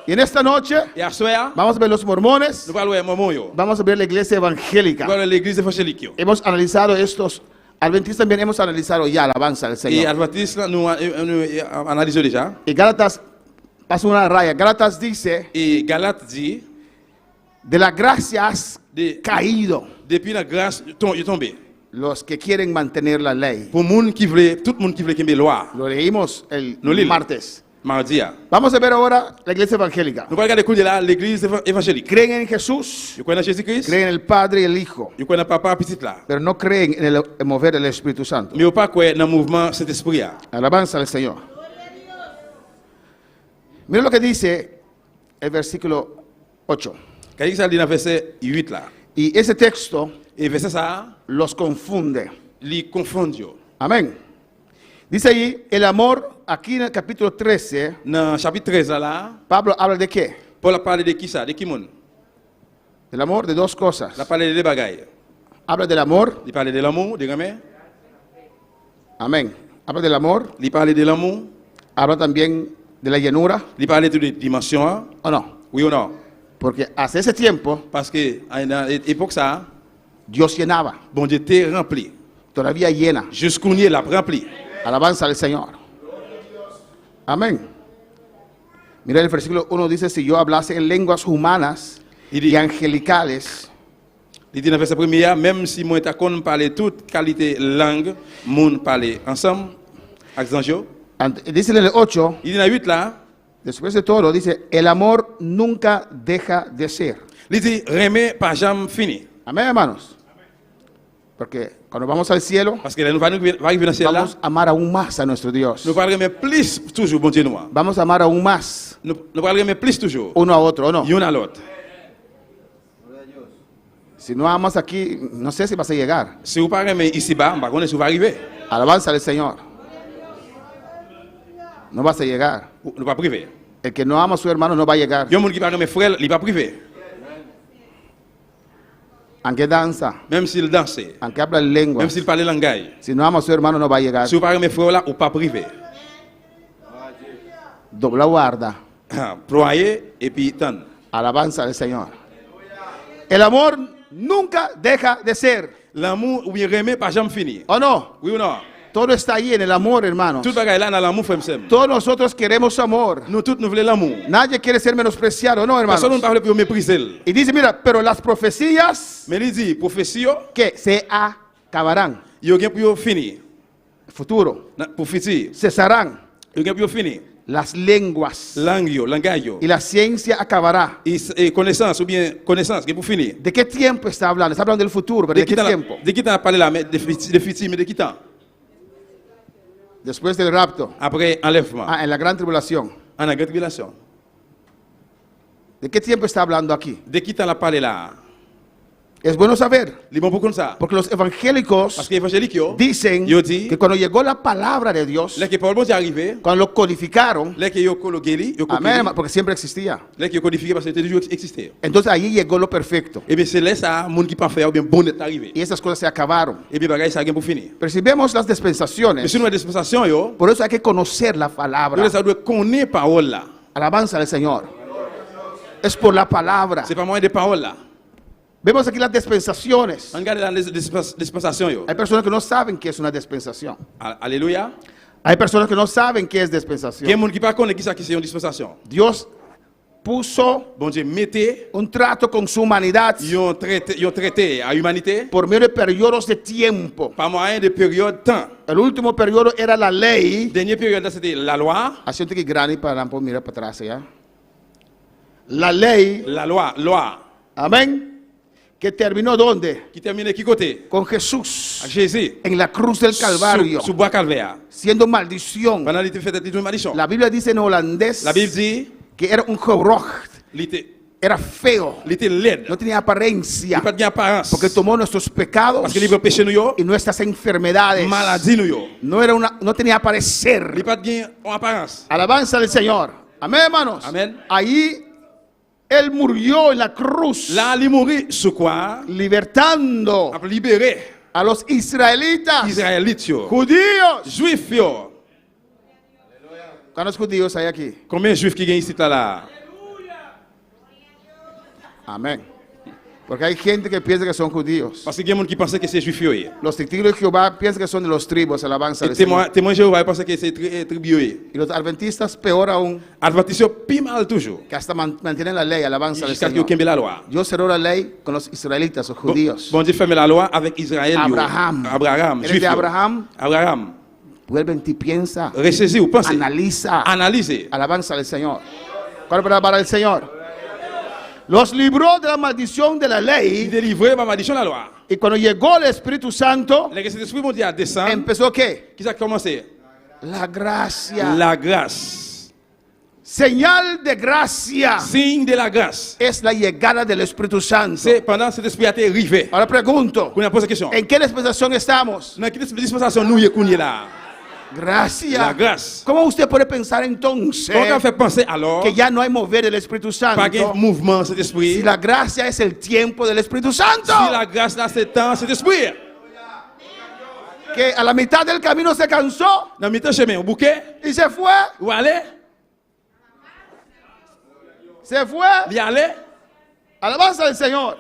Y en esta noche Et à soir, vamos a ver los mormones, nous allons voir moment yo. vamos a ver la iglesia Nous evangélica. allons l'église évangélique yo. Hemos analizado estos, adventistas también hemos analizado ya alabanza al Et Señor. Adventiste, là, nous analysons déjà. Y Gálatas, pasa una raya, Gálatas dice, Et Galate dit, de la gracia has de, caído depuis la grâce, il est tombé. los que quieren mantener la ley. Pour monde qui voulait, tout le monde qui voulait qu'il y ait loi, Lo leímos el No leí. martes. mardi. Vamos a ver ahora la iglesia evangélica. Nous allons regarder écouter là l'église évangélique. Creen en Jesús, Ils connaissent Jésus-Christ, creen en el Padre y el Hijo, ils connaissent papa petit là. pero no creen en el mover del Espíritu Santo. Mais ils pas quoi dans le mouvement Saint-Esprit là. Alabanza al Señor. Mira lo que dice el versículo 8. Quand il dit dans verset 8 là. Y ese texto Et verset ça, los confunde. ils confondent. Amén. Dice ahí, el amor, aquí en el capítulo 13, Dans chapitre 13 là, Pablo habla de qué? Paul a parlé de qui ça? De qui monde? Del amor de dos cosas. Il a parlé de deux bagailles. Habla del amor, Il parlait de l'amour, de grand-mère. amén. Habla del amor, Il parlait de l'amour. habla también de la llenura, Il parlait de dimension. ¿o no? Oui ou non? Porque hace ese tiempo Parce que à l'époque ça, Dios llenaba, bon Dieu était rempli. todavía llena. Jusqu'au nid l'a rempli. Alabanza al Señor. Amén. Mira el versículo 1 dice, si yo hablase en lenguas humanas Il dit, y angelicales, il dit dans le verset premier, même si moi t'ai connu parler toute qualité langue, monde parler ensemble, avec Zanjo. dice en el 8, Il dit dans le 8 là, después de todo, dice, el amor nunca deja de ser. il dit, remet pas jamais fini. Amén, hermanos. Porque cuando vamos al cielo, Parce que là, nous va arriver dans le ciel là, vamos a amar aún más a nuestro Dios. nous allons remettre plus toujours, bon Dieu noir. Vamos a amar aún más Nous allons remettre plus toujours, uno a otro, ¿o no? l'un à l'autre. Si no amas aquí, no sé si vas a llegar. Si vous ne parlez pas ici-bas, on va si vous arriver. Alabanza al Señor. no vas a llegar. ne pas priver. El que no ama a su hermano no va a llegar. Il y a des gens qui parlent de mes frères, il ne pas priver. Aunque danza, Même s'il danse, aunque habla lengua, même s'il parle langage. si no ama a su hermano no va a llegar. Si vous parlez de mes frères là, ou pas priver. Dobla guarda. Ployer et puis tendre. Alabanza al Señor. El amor nunca deja de ser. L'amour ou bien remet pas jamais fini. ¿O no? Oui ou non? Todo está ahí en el amor, hermanos. Tout bagaille là dans l'amour frère m'sem. Todos nosotros queremos amor. Nous tous nous voulons l'amour. Nadie quiere ser menospreciado, ¿no, hermanos? Personne ne parle pour mépriser. Y dice, mira, pero las profecías Mais il dit prophétie que se acabarán, yo gen pour finir. futuro, Pour futur. cesarán. Yo gen pour finir. Las lenguas Langue yo, langage yo. y la ciencia acabará. Et connaissance ou bien connaissance qui pour finir. ¿De qué tiempo está hablando? Está hablando del futuro, pero ¿de qué tiempo? De qui t'as parlé là mais de futur mais de qui temps? Después del rapto, Après enlèvement. en la gran tribulación. En la grande tribulation. ¿De qué tiempo está hablando aquí? De qui t'as parlé là? Es bueno saber, Les bons pour comme ça. porque los evangélicos Parce que évangélique yo, dicen yo dit que cuando llegó la palabra de Dios, là que Paul bon est arrivé, cuando lo codificaron, là que yo coloqué, yo amén, codifié, porque siempre existía. là que yo codifié parce que c'était toujours existé. Entonces ahí llegó lo perfecto. Et bien c'est là ça monde qui pas faire ou bien bon est arrivé. Y esas cosas se acabaron. Et bien bagaille ça gen pour finir. Pero si vemos las Mais dispensaciones, si nous a dispensation yo, por eso hay que conocer la palabra. ça doit connaître parole là. Alabanza al Señor. Es por la palabra. C'est pas moyen de parole là. Vemos aquí las dispensaciones. Regardez dans les dispensations yo. Hay personas que no saben qué es una dispensación. Alléluia. Hay personas que no saben qué es Quel dispensación. monde qui pas connaît qui ça qui c'est une dispensation. Dios puso Bon Dieu mettez un trato con su humanidad yon traité à humanité por medio de periodos de tiempo. par moyen de période temps. El último periodo era la ley. Dernière période là c'était la loi. Así que grande para mirar para atrás ya. La ley, La loi. amén, que terminó ¿dónde? Qui termine qui côté? Con Jesús À Jésus. en la cruz del Calvario, Sous bois calvaire. siendo maldición. Pendant l'été fait une malédiction. La Biblia dice en holandés La Bible dit que era un gebrocht, l'été era feo, laide. no tenía Il apariencia, pas de apparence. porque tomó nuestros pecados Parce que libre péché nous yo, y nuestras enfermedades. maladie nous yo. No tenía Il parecer. pas de apparence. Alabanza del Señor. Amén, hermanos. Amén. Ahí Él murió en la cruz, Là, il mourit sous quoi? libertando A libéré a los israelitas, Israélites yo. judíos. Juifs yo. ¿Cuántos judíos hay aquí? Combien de juifs qui gagnent ici là? Amén. Porque hay gente que piensa que son judíos. Parce qu'il y a des gens qui pensent que c'est juif yo. Los testigos de Jehová piensan que son de los tribus, alabanza Et del Señor. témoin Jéhovah pensent que c'est tribu yo. Y los adventistas, peor aún, Adventiste pi mal toujours. que hasta mantienen la ley, alabanza del Jusqu'à ce Señor. qu'il y ait la loi. Dios cerró la ley con los israelitas, los judíos. Bon Dieu ferme la loi avec Israël. yo. Abraham. Abraham. Eres Juif de yo. Abraham, Abraham. vuelve y piensa, Ressaisir ou penser. analiza, Analyser. alabanza del Señor. ¿Cuál es la palabra del Señor? Los libró de la maldición de la Il ley, délivrait ma malédiction la loi. y cuando llegó el Espíritu Santo, Les Saint-Esprit mon Dieu a descendu. empezó ¿qué? Qui ça a commencé? La gracia. La grâce. Señal de gracia Signe de la grâce. es la llegada del Espíritu Santo. C'est pendant cet esprit a été arrivé. Ahora pregunto, Qu'on a posé la question. ¿en qué dispensación estamos? Dans quelle dispensation nous y est là? Gracia. La grâce. ¿Cómo usted puede pensar entonces Comment on fait penser alors que ya no hay mover del Espíritu pas Santo un mouvement cet si esprit? la gracia es el tiempo del Espíritu Santo? Si la grâce là c'est temps cet esprit. Que a la mitad del camino se cansó Dans mi temps chemin au bouquet y se fue. ou aller, Se fue. y aller. Alabanza del Señor.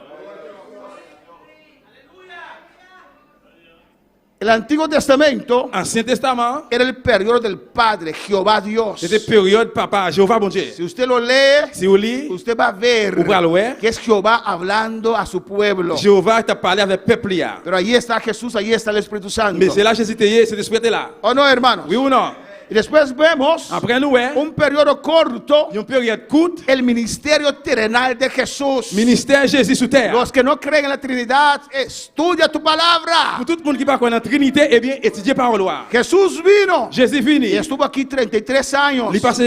El Antiguo Testamento Ancien Testament, era el periodo del Padre, Jehová Dios. c'était période papa Jéhovah bon Dieu. Si usted lo lee, Si vous lisez, usted va a ver Ou va lo ver. que es Jehová hablando a su pueblo. Jéhovah t'a parlé avec le peuple là. Pero ahí está Jesús, ahí está el Espíritu Santo. Mais c'est là Jésus était, cet esprit était là. ¿O no, hermanos? Oui ou non? Y después vemos Après nous, ouais, un periodo corto, une période courte, el ministerio terrenal de Jesús. ministère Jésus sur terre. Los que no creen en la Trinidad, estudia tu palabra. Pour tout le monde qui parle en la Trinité, eh bien, étudiez par loi. Jesús vino Jésus y fini. estuvo aquí 33 años. Il passe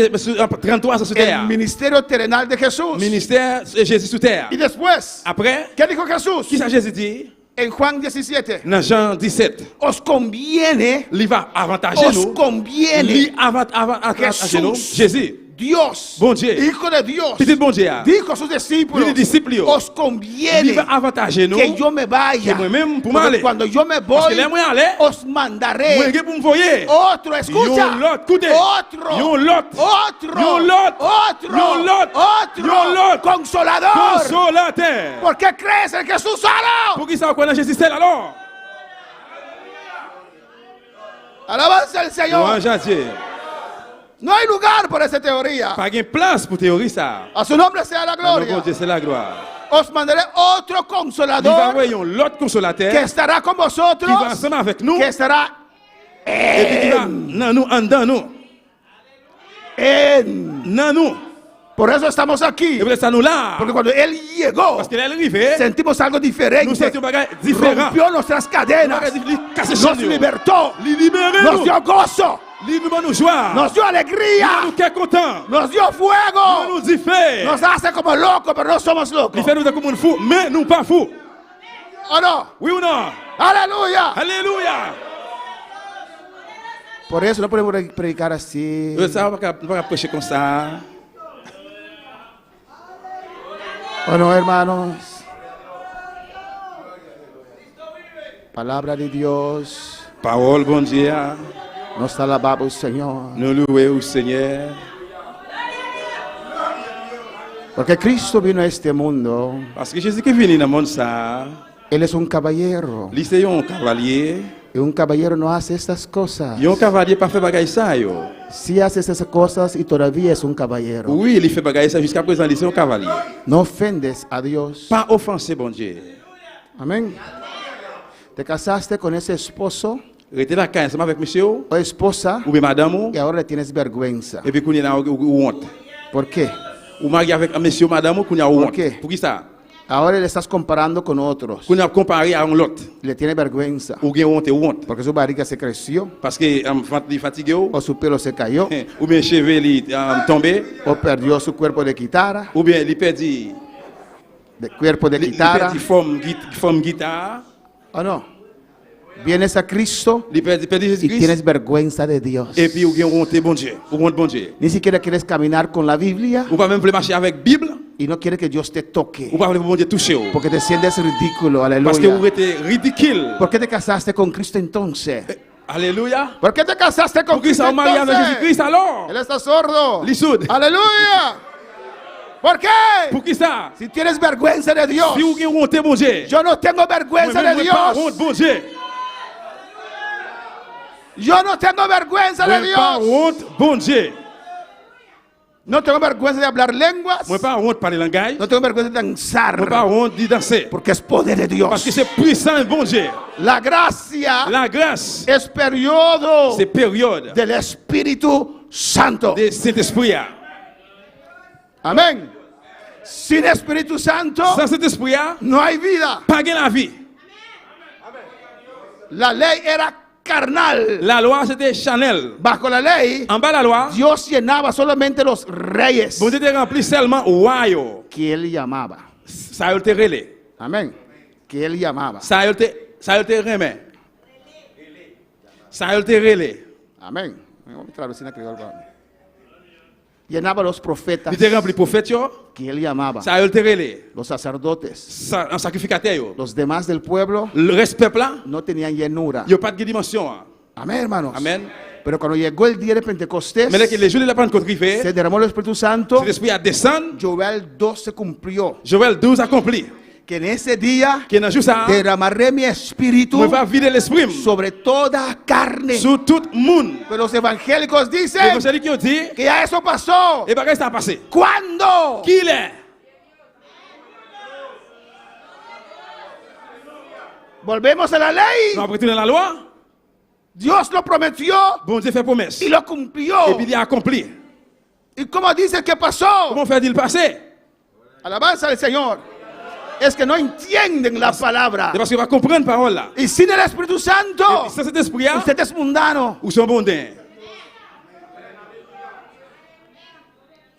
33 ans sur El terre. ministerio terrenal de Jesús. Ministère Jésus sur terre. Y después, Après, ¿qué dijo Jesús? qui ça Jésus dit? En Juan 17. Dans Jean 17. Os conviene. Il va avantager Os nous. conviene. Il avantager nous. Jésus. Dios, bon Dieu, Hijo de Dios, petit bon Dieu, dijo a sus discípulos, os conviene que yo me vaya, porque cuando yo me voy, os mandaré otro, escucha, otro consolador. ¿Por qué crees en Jesús solo? Alabanza al Señor. No hay lugar por esa teoría. Pas de place pour théorie ça. A su nombre sea la gloria. C'est la gloire. Os mandaré otro consolador que estará con vosotros, qui va ensemble avec nous, que estará en nous. Por eso estamos aquí. Porque cuando Él llegó, sentimos algo diferente. Rompió nuestras cadenas, nos libertó, nos dio gozo, nos dio alegría, nos dio fuego, nos hace como locos, pero no somos locos. ¿O no? Aleluya. Aleluya. Por eso no podemos predicar así. ¿O no, hermanos? Palabra de Dios. Parole bon Dieu. Nos alabamos, Señor. Nous louons, Seigneur. Porque Cristo vino a este mundo. Parce que Jésus qui est venu dans le monde ça. Él es un caballero. Lui c'est un cavalier. Y un caballero no hace estas cosas. Un cavalier pas fait bagaille ça yo. Si hace esas cosas y todavía es un caballero. Oui, il fait bagaille ça jusqu'à présent, il est un cavalier. No ofendes a Dios. Pas offenser bon Dieu. Amén. Te casaste con ese esposo. Rete la caille ensemble avec monsieur o esposa. Ou bien madame. Y ahora le tienes vergüenza. Et puis qu'on y a honte. ¿Por qué? Ou marié avec un monsieur madame qu'on y a honte. ¿Por qué? Pour qui ça? Ahora le estás comparando con otros. Qu'on a comparé à un autre. Le tiene vergüenza. Ou bien honte. Porque su barriga se creció. Parce que fatigué. O su pelo se cayó. Ou bien cheveux li tombé. O perdió su cuerpo de guitarra. Ou bien il perdit de cuerpo de guitarra. Il forme guitare. ¿O no? Vienes a Cristo y tienes vergüenza de Dios. Et puis honte bon Dieu. Bon Dieu. Ni siquiera quieres caminar con la Biblia. Ou pas même marcher avec Bible. Y no quiere que Dios te toque. Ou pas bon Dieu toucher. Porque te sientes ridículo, aleluya. Parce que vous êtes ridicule. ¿Por qué te casaste con Cristo entonces? Aleluya. ¿Por qué te casaste con Cristo entonces? Él está sordo. Lisud. Aleluya. ¿Por qué? ¿Por qué ça? Si tienes vergüenza de Dios. Si vous avez honte bon Dieu. Yo no tengo vergüenza de Dios. Honte bon Dieu. Yo no tengo vergüenza de Dios. Honte bon Dieu. No tengo vergüenza de hablar lenguas. Moi pas honte parler langage. No tengo vergüenza de danzar. Moi pas honte de danser. Porque es poder de Dios. Parce que c'est puissant et bon Dieu. La gracia. La grâce. Es periodo. C'est période. Del Espíritu Santo. De Saint-Esprit. Amén. Sin Espíritu Santo. Sans Saint-Esprit. No hay vida. Pas la vie. La ley era carnal. La loi c'était Chanel. Bajo la ley, en bas la loi, Dios llenaba solamente los reyes. Bon Dieu te rempli seulement royaux. Que él llamaba. Ça te relé. Amén. Que él llamaba. Ça te remet. Ça te relé. Amén. Vamos a traducir en criollo. Llenaba los profetas. Il te rempli prophètes que él llamaba. Ça te relé. Los sacerdotes. Un sacrificateur. Los demás del pueblo. Le reste peuple no tenían llenura. Il n'y a pas de dimension. Amén, hermanos. Amén. Pero cuando llegó el día de Pentecostés, le jour de la Pentecôte arrivé, se derramó el Espíritu Santo. L'Esprit a descendu. Joel 2 se cumplió. Joel 12 accompli. Que en ese día ça, derramaré mi espíritu sobre toda carne. Sur tout monde. Pero los evangélicos dicen que ya eso pasó. Et ça a passé. ¿Cuándo? Qui est? Volvemos a la ley. No, porque la loi. Dios lo prometió. Bon Dieu fait promesse. Y lo cumplió. Et puis il a accompli. ¿Y cómo dice que pasó? ¿Cómo fait-il passer? Alabanza al Señor. Es que no entienden la palabra. Parce que va comprendre parole là. Y sin el Espíritu Santo, usted es mundano. Ou son mondain.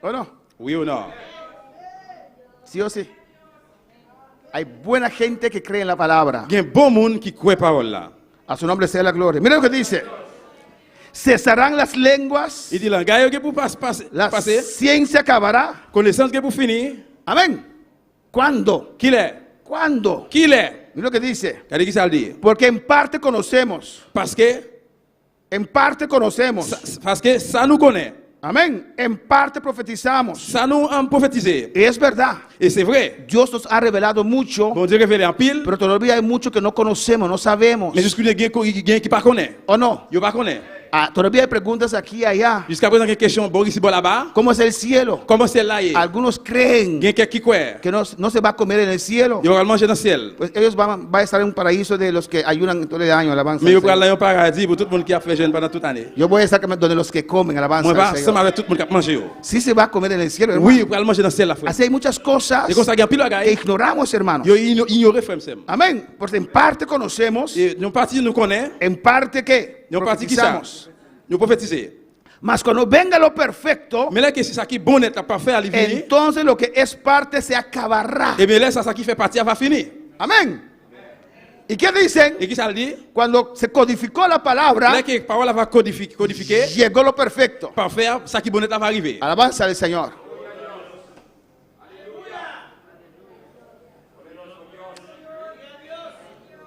¿O no? Oui ou non? Sí o sí. Hay buena gente que cree en la palabra. Il y a bon monde qui croit parole là. A su nombre sea la gloria. Mira lo que dice. Cesarán las lenguas. Il dit langage que pour passer, La ciencia acabará. connaissance que pour finir. Amén. ¿Cuándo? Qui l'est? ¿Cuándo? Qui l'est? Mira lo que dice. Qu'est-ce que ça dit? Porque en parte conocemos. Parce que ça nous connaît. Amén. En parte profetizamos. Ça nous a prophétisé. Y es verdad. Et c'est vrai. Dios nos ha revelado mucho. Bon Dieu révélé en pile. Pero todavía hay mucho que no conocemos, no sabemos. Mais jusqu'à il y a quelqu'un qui pas connaît. ¿O no? Yo pas connaît. Todavía hay preguntas aquí y allá. Jusqu'à présent, il y a une question, bon, ici, bon, là-bas. ¿Cómo es el cielo? Comment c'est là? Algunos creen Il y a quelqu'un qui croit. que no se va a comer en el cielo. Il va manger dans le ciel. Pues ellos van a estar en un paraíso de los que ayunan todo el año, alabanza. Mais il al va aller Señor. dans un paradis pour tout le monde qui a fait jeûne pendant toute l'année. Yo voy a estar donde los que comen, alabanza. Moi, al pas Señor. ensemble avec tout le monde qui a mangé. Sí se va a comer en el cielo, hermano. Oui, il va aller manger dans le ciel, la frère. Así hay muchas cosas C'est comme ça qu'il y a pile de que bagaille. ignoramos, hermanos. Il ignorait, frère, Sam. Amén. Porque en parte conocemos, Et nous partis, nous connaît. en parte que Nous partis qui ça? profetizamos. Nous prophétiser. Mas cuando venga lo perfecto, Mais là, que c'est ça qui est bon, est parfait à venir. entonces lo que es parte se acabará. Et bien là, ça qui fait partie, va finir. Amén. ¿Y qué dicen? Et qui ça le dit? Cuando se codificó la palabra, Là, que la parole va codifier. llegó lo perfecto. Parfait, ça qui est bon, va arriver. Alabanza al Señor.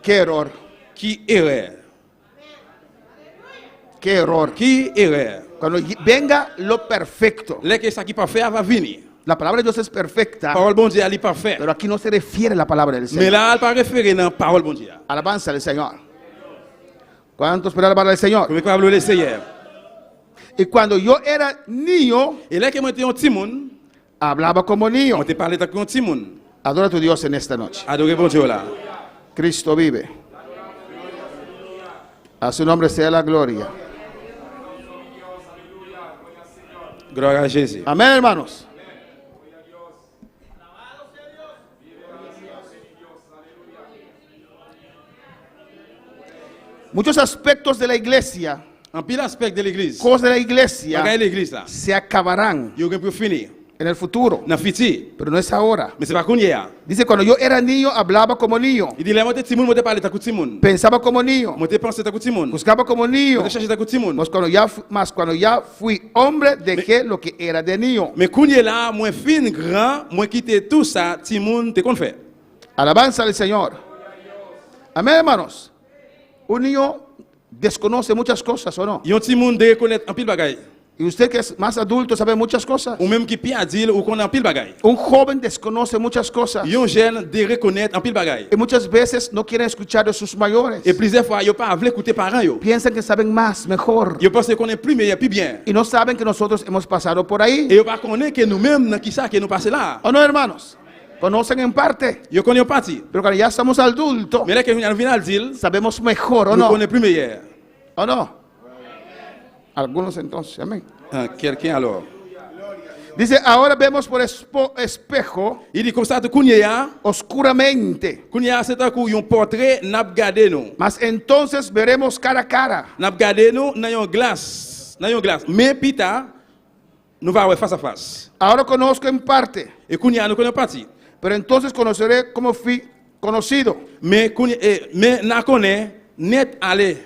Qué error, Qui erreur? qué error. Qui erreur? Cuando venga lo perfecto. Là, que ça qui est parfait, va venir. La palabra de Dios es La perfecta, parole bon Dieu, elle est parfaite. pero aquí no se refiere a la palabra del Mais Señor. là, elle pas référée dans la parole bon Dieu. Alabanza al Señor. ¿Cuántos esperan la palabra del Señor? Comme quoi, le Seigneur. Y cuando yo era niño, Et là, que moi, j'étais un petit monde, hablaba como niño. on te parlait comme un petit monde. Adora a tu Dios en esta noche. Adorez bon Dieu là. Cristo vive. A su nombre sea la gloria. Gloire à Jésus. Amén, hermanos. Muchos aspectos de la iglesia, En pile aspect de l'église. cosas de la iglesia, Regarde l'église là. se acabarán Il y a pour finir. en el futuro, Dans le futur. pero no es ahora. Mais c'est pas qu'on y est. Dice, cuando yo era niño, hablaba como niño, Il dit, là, moi, t'es petit monde, moi, t'es parlé, t'as coup de petit monde. pensaba como niño, Moi, t'es pensé, t'as coup de petit monde. buscaba como niño. Moi, t'es cherché, t'as coup de petit monde. Mas cuando ya fui hombre, dejé lo que era de niño. Mais qu'on y est là, moi, fin, grand, moi, quitter tout ça, petit monde, t'es qu'on fait. Alabanza al Señor. Amén, hermanos. Un niño desconoce muchas cosas, ¿o no? Il y a un petit monde de reconnaître en pile bagaille. Y usted que es más adulto sabe muchas cosas. Ou même qui peut dire, ou qu'on a en pile bagaille. Un joven desconoce muchas cosas. Il y a un jeune de reconnaître en pile bagaille. Y muchas veces no quieren escuchar de sus mayores. Et plusieurs fois, il n'y a pas à vouloir écouter parents, yo. Piensan que saben más, mejor. Yo pense qu'on est plus meilleur, plus bien. Y no saben que nosotros hemos pasado por ahí. Et yo pas connaît que nous-mêmes, dans qui ça, que nous passons là. ¿O no, hermanos? Conocen en parte. Yo connais un parti. Pero cuando ya somos adultos, Mais là, que nous venons à dire, sabemos mejor, ¿o nous no? connaissons plus meilleur. ¿O no? Algunos entonces, amén. Ah, quelqu'un alors. Dice, ahora vemos por espejo, Il dit comme ça, tout Kounia, oscuramente. Kounia, c'est un coup, un portrait, n'a pas gardé nous. Mas entonces veremos cara a cara. N'a pas gardé nous, dans une glace. Dans une glace. Mais pita, nous allons voir face à face. Ahora conozco en parte, Et Kounia, nous connaissons parti. pero entonces conoceré como fui conocido. Mais mais n'a connaît, net aller.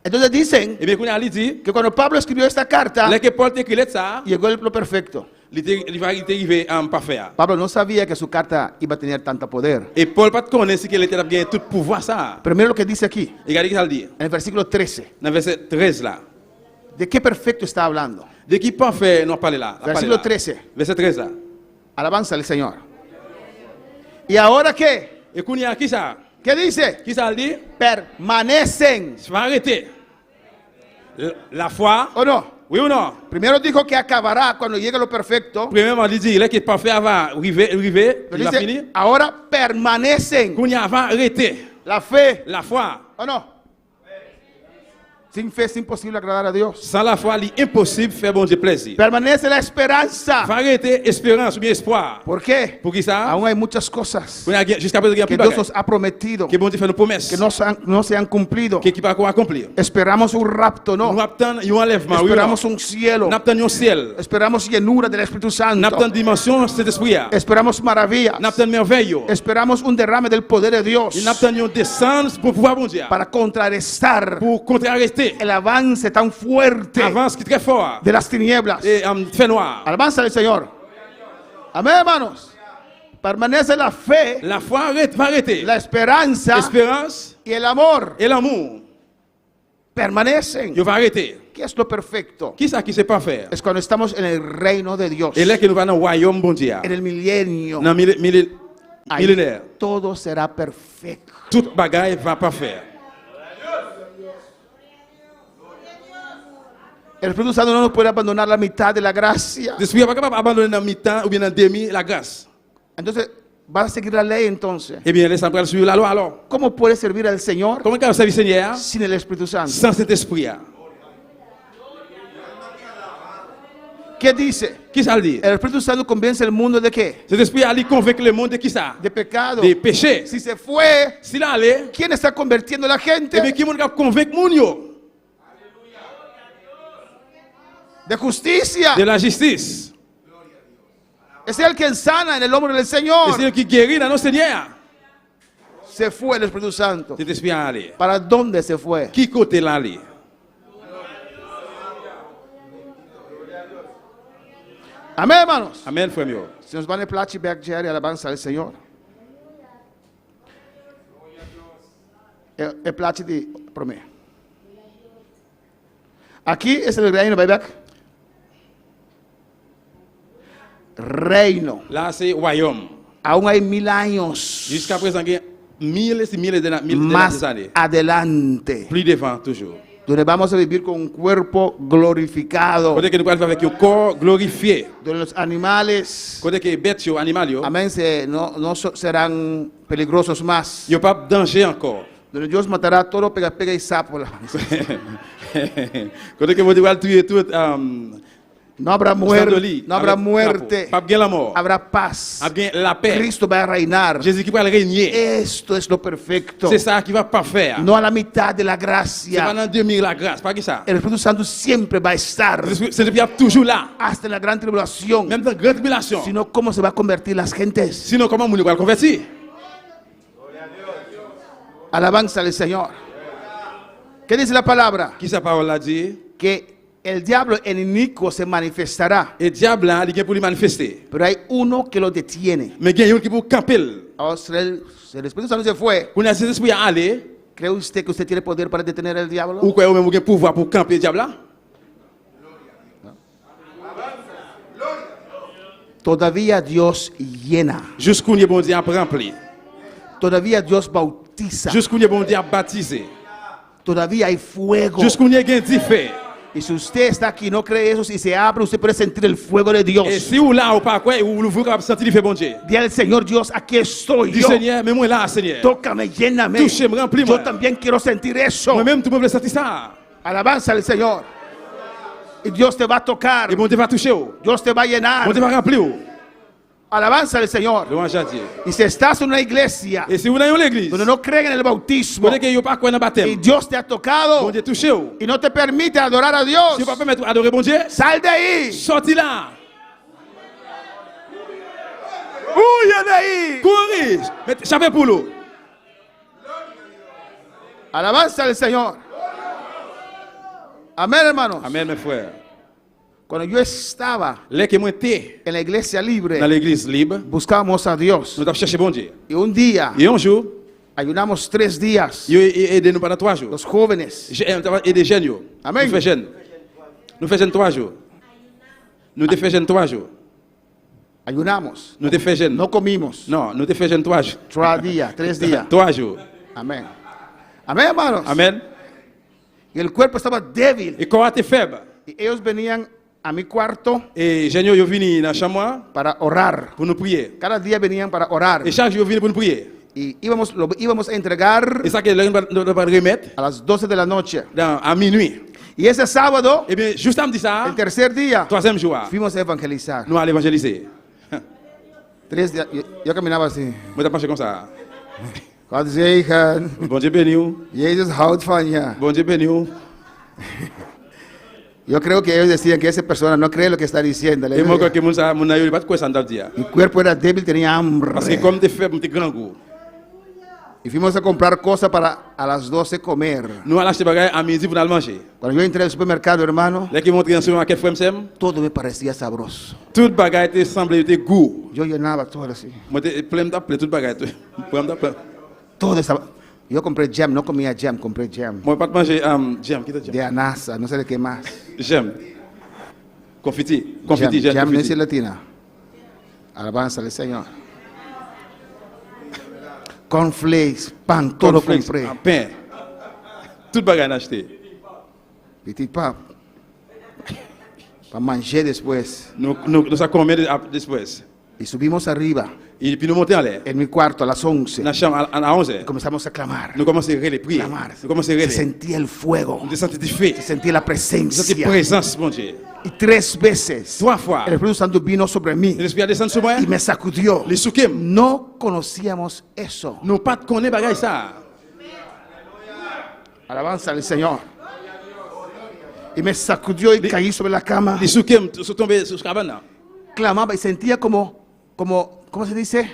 Entonces dicen Et bien, Kounia, il dit, que cuando Pablo escribió esta carta, là que Paul t'écrit ça, llegó lo perfecto. il va arriver en parfait. Pablo no sabía que su carta iba a tener tanto poder. Et Paul pas connaît si qu'il était gagné tout pouvoir ça. Pero mira lo que dice aquí, Et regardez ce qu'il dit. en el versículo 13. Dans le verset 13 là. ¿De qué perfecto está hablando? De qui parfait, nous parlons là. Versículo 13. Verset 13 là. Alabanza al Señor. ¿Y ahora qué? Et Kounia, qui ça? ¿Qué dice? Qui ça dit? Permanecen. Je vais arrêter. La foi, ¿O no? oui ou non? Primero dijo que acabará cuando llegue lo perfecto. Premièrement, il dit, là qui est parfait va arriver, Pero il va dice, finir. ahora permanecen. Kounia va arrêter. La fe. La foi. ¿O no? Sin fe es imposible agradar a Dios. Sans la foi, il est impossible de faire bon Dieu plaisir. Permanece la esperanza. Va arrêter espérance ou bien espoir. ¿Por qué? Pour qui ça? Aún hay muchas cosas Jusqu'à présent, il y a que plus Dios nos ha prometido, que bon Dieu fait nos promesses. que no se han cumplido. Qui va accomplir. Esperamos un rapto, Nous no. attendons un enlèvement. Esperamos un cielo. Nous attendons un ciel. Esperamos llenura del Espíritu Nous Santo. attendons dimension cet esprit. Esperamos maravillas. Nous attendons merveille. Esperamos un derrame del poder de Dios Nous attendons descendre pour pouvoir bon Dieu. para contrarrestar Pour contrarrester. el avance tan fuerte Avance qui est très fort. de las tinieblas. Et fait noir. Alabanza al Señor. Amén, hermanos. Permanece la fe, La foi va arrêter. la esperanza L'espérance y el amor. et l'amour. Permanecen. Il va arrêter. ¿Qué es lo perfecto? Qui ça qui sait pas faire? Es cuando estamos en el reino de Dios, Et là que nous allons dans le royaume bon Dieu. en el milenio. Dans le Ahí millénaire. todo será perfecto. Toute bagaille va pas faire. El Espíritu Santo no nos puede abandonar la mitad de la gracia. L'esprit n'est pas capable d'abandonner dans mi-temps ou bien dans demi la grâce. Entonces, ¿vas a seguir la ley entonces? Eh bien, laissez nous suivre la loi alors. ¿Cómo puedes servir al Señor Comment on servir Seigneur sin el Espíritu Santo? sans cet esprit? ¿Qué dice? Qui ça le dit? El Espíritu Santo convence al mundo de qué? Cet esprit allait convaincre le monde de qui ça? De pecado. Des péchés. Si se fue, S'il allait, ¿quién está convirtiendo a la gente? eh bien, qui monde va convaincre moun yo? De justicia. De la justice. Es el que sana en el nombre del Et Señor. c'est lui qui guérit dans nos Seigneur. Se fue el Espíritu Santo. Cet esprit allait. ¿Para dónde se fue? Qui côté l'aller? Amén, hermanos. Amen, frère mio. Si nos van a plachi Jerry, alabanza al Señor. El plachi de promé. Aquí es el reino, baby. Reino. Là, c'est royaume. Aún hay 1000 años Jusqu'à présent, il y a mille et mille más années. adelante, Plus devant, toujours. donde vamos a vivir con un cuerpo glorificado, Côté que nous allons vivre avec un corps glorifié. donde los animales, Côté que bêtes, animaux, amén, no serán peligrosos más, il n'y a pas de danger encore. donde Dios matará todo pega y sapo. Côté que vous devez tuer tout. No habrá muerte, no habrá muerte, Pas bien la mort. habrá paz. Bien la paix. Cristo va a reinar. Jésus qui va régner. Esto es lo perfecto. C'est ça qui va pas faire. No a la mitad de la C'est pas gracia. dans 2000 la grâce, pas qui ça. El Espíritu Santo siempre va a estar C'est depuis toujours là. hasta en la gran tribulación. Même dans la grande tribulation. Sino cómo se va a convertir las gentes. Sinon, comment nous allons convertir? Alabanza al Señor. ¿Qué dice la palabra? Qui sa parole a dit? Que el diablo en inicuo se manifestará, Et diable là, il est pour lui manifester. pero hay uno que lo detiene. Mais il y a un qui pour camper. Ahora, si el Espíritu Santo se fue, Quand cet esprit à aller, ¿cree usted que usted tiene poder para detener al diablo? ou quoi, ou même un pouvoir pour camper diable là? Todavía Dios llena. Jusqu'où il est bon Dieu a rempli. Todavía Dios bautiza. Jusqu'où il est bon Dieu a baptisé. Todavía hay fuego. Jusqu'où il y a du feu. Y si usted está aquí y no cree eso, si se abre, usted puede sentir el fuego de Dios. Et si ou là ou pas quoi, ou vous capable sentir le feu bon Dieu. Dile al Señor, Dios, aquí estoy Dis yo. Seigneur, mais moi là Seigneur. Tócame, lléname. Touche-moi, remplis-moi. Yo también quiero sentir eso. Moi même tu peux sentir ça. Alabanza al Señor. Y Dios te va a tocar. Et bon Dieu va toucher ou. Dios te va a llenar. Bon Dieu va remplir ou. Alabanza al Señor. Louange à Dieu. Y si estás en una iglesia Et si vous dans l'église, donde no creen en el bautismo vous que pas quoi dans y baptême. Dios te ha Bon tocado Dieu touché ou. y no te permite adorar a Dios, Si vous pas permettre adorer bon Dieu, sal de ahí. sorti là. Huye de ahí. Courir. Mettez chapeau pour l'eau. Alabanza al Señor. Amén, hermanos. Amen mes frères. Cuando yo estaba Les que moi été en la iglesia libre, dans l'église libre, buscábamos a Dios. nous avons cherché bon Dieu. Y un día Et un jour, ayunamos 3 días. il a aidé nous pendant 3 jours. Los jóvenes. J'ai aidé jeunes. Yo. Amen. Nous faisons jeunes. Nous faisons 3 jours. Nous te faisons 3 jours. Ayunamos. Nous te faisons jeunes. No comimos. Non, nous te faisons 3 jours. 3 días. 3 jours. Amén. Amén, hermanos. Amen. Y el cuerpo estaba débil. Et quand tu es faible, Y ellos venían a mi cuarto et jeunes yo venu dans la chambre para orar. pour nous prier. Cada día venían para orar. Et chaque jour, ils viennent pour nous prier. Y lo íbamos a entregar Et ça que l'on va remettre a las 12 de la noche. à minuit. Y ese sábado, Et bien, juste samedi ça, el tercer día, troisième jour, fuimos a evangelizar. nous allons évangéliser. 3 días, yo caminaba así. Moi, t'as pensé comme ça. God zegen, Bon Dieu béni vous. Jezus houdt van je. Bon Dieu béni vous. Yo creo que ellos decían que esa persona no cree lo que está diciendo. Et moi, quand mon ça, mon aïeux, il pas de quoi ça entend dire. Mi cuerpo era débil, tenía hambre. Parce que comme t'es faible, t'es grand goût. Y fuimos a comprar cosas para a las 12 comer. Nous allons acheter bagaille à midi pour aller manger. Cuando yo entré al supermercado, hermano, Dès qu'ils montrent dans le supermarché, frère, m'sem, todo me parecía sabroso. toute bagaille te semble te goût. Yo llenaba todo así. Moi, t'es plein d'appeler toute bagaille. Plein d'appeler. Todo estaba. Yo compré jam, no comía jam, compré jam. Moi, pas de manger jam, qui t'a De jam? anasa, no sé de qué más. Jam. Confiti, Jam, confiti, jam, jam no es confiti. latina. Alabanza al Señor. Cornflakes, pan, todo Cornflakes, compré. un pain. Toute bagaille acheté. Petit pap. Para manger después. Nous ça combien después? Y subimos arriba, Et puis nous montons en l'air. en mi cuarto, a las 11. Dans la chambre à 11h. Y comenzamos a clamar. Nous commençons à rire, prier. Clamar. Nous commençons à Se rire. sentía el fuego. Nous sentons du feu. Se sentía la Nous sentons presencia. présence, mon Dieu. Y 3 veces 3 fois. el Espíritu Santo vino sobre mí L'Esprit a descendu sur moi. y me sacudió. Les soukim. No conocíamos eso. Nous pas de connaître bagaille ça. Alabanza al Señor. Y me sacudió y caí sobre la cama. Les soukim sont tombés sur la cabane. Clamaba y sentía ¿cómo se dice?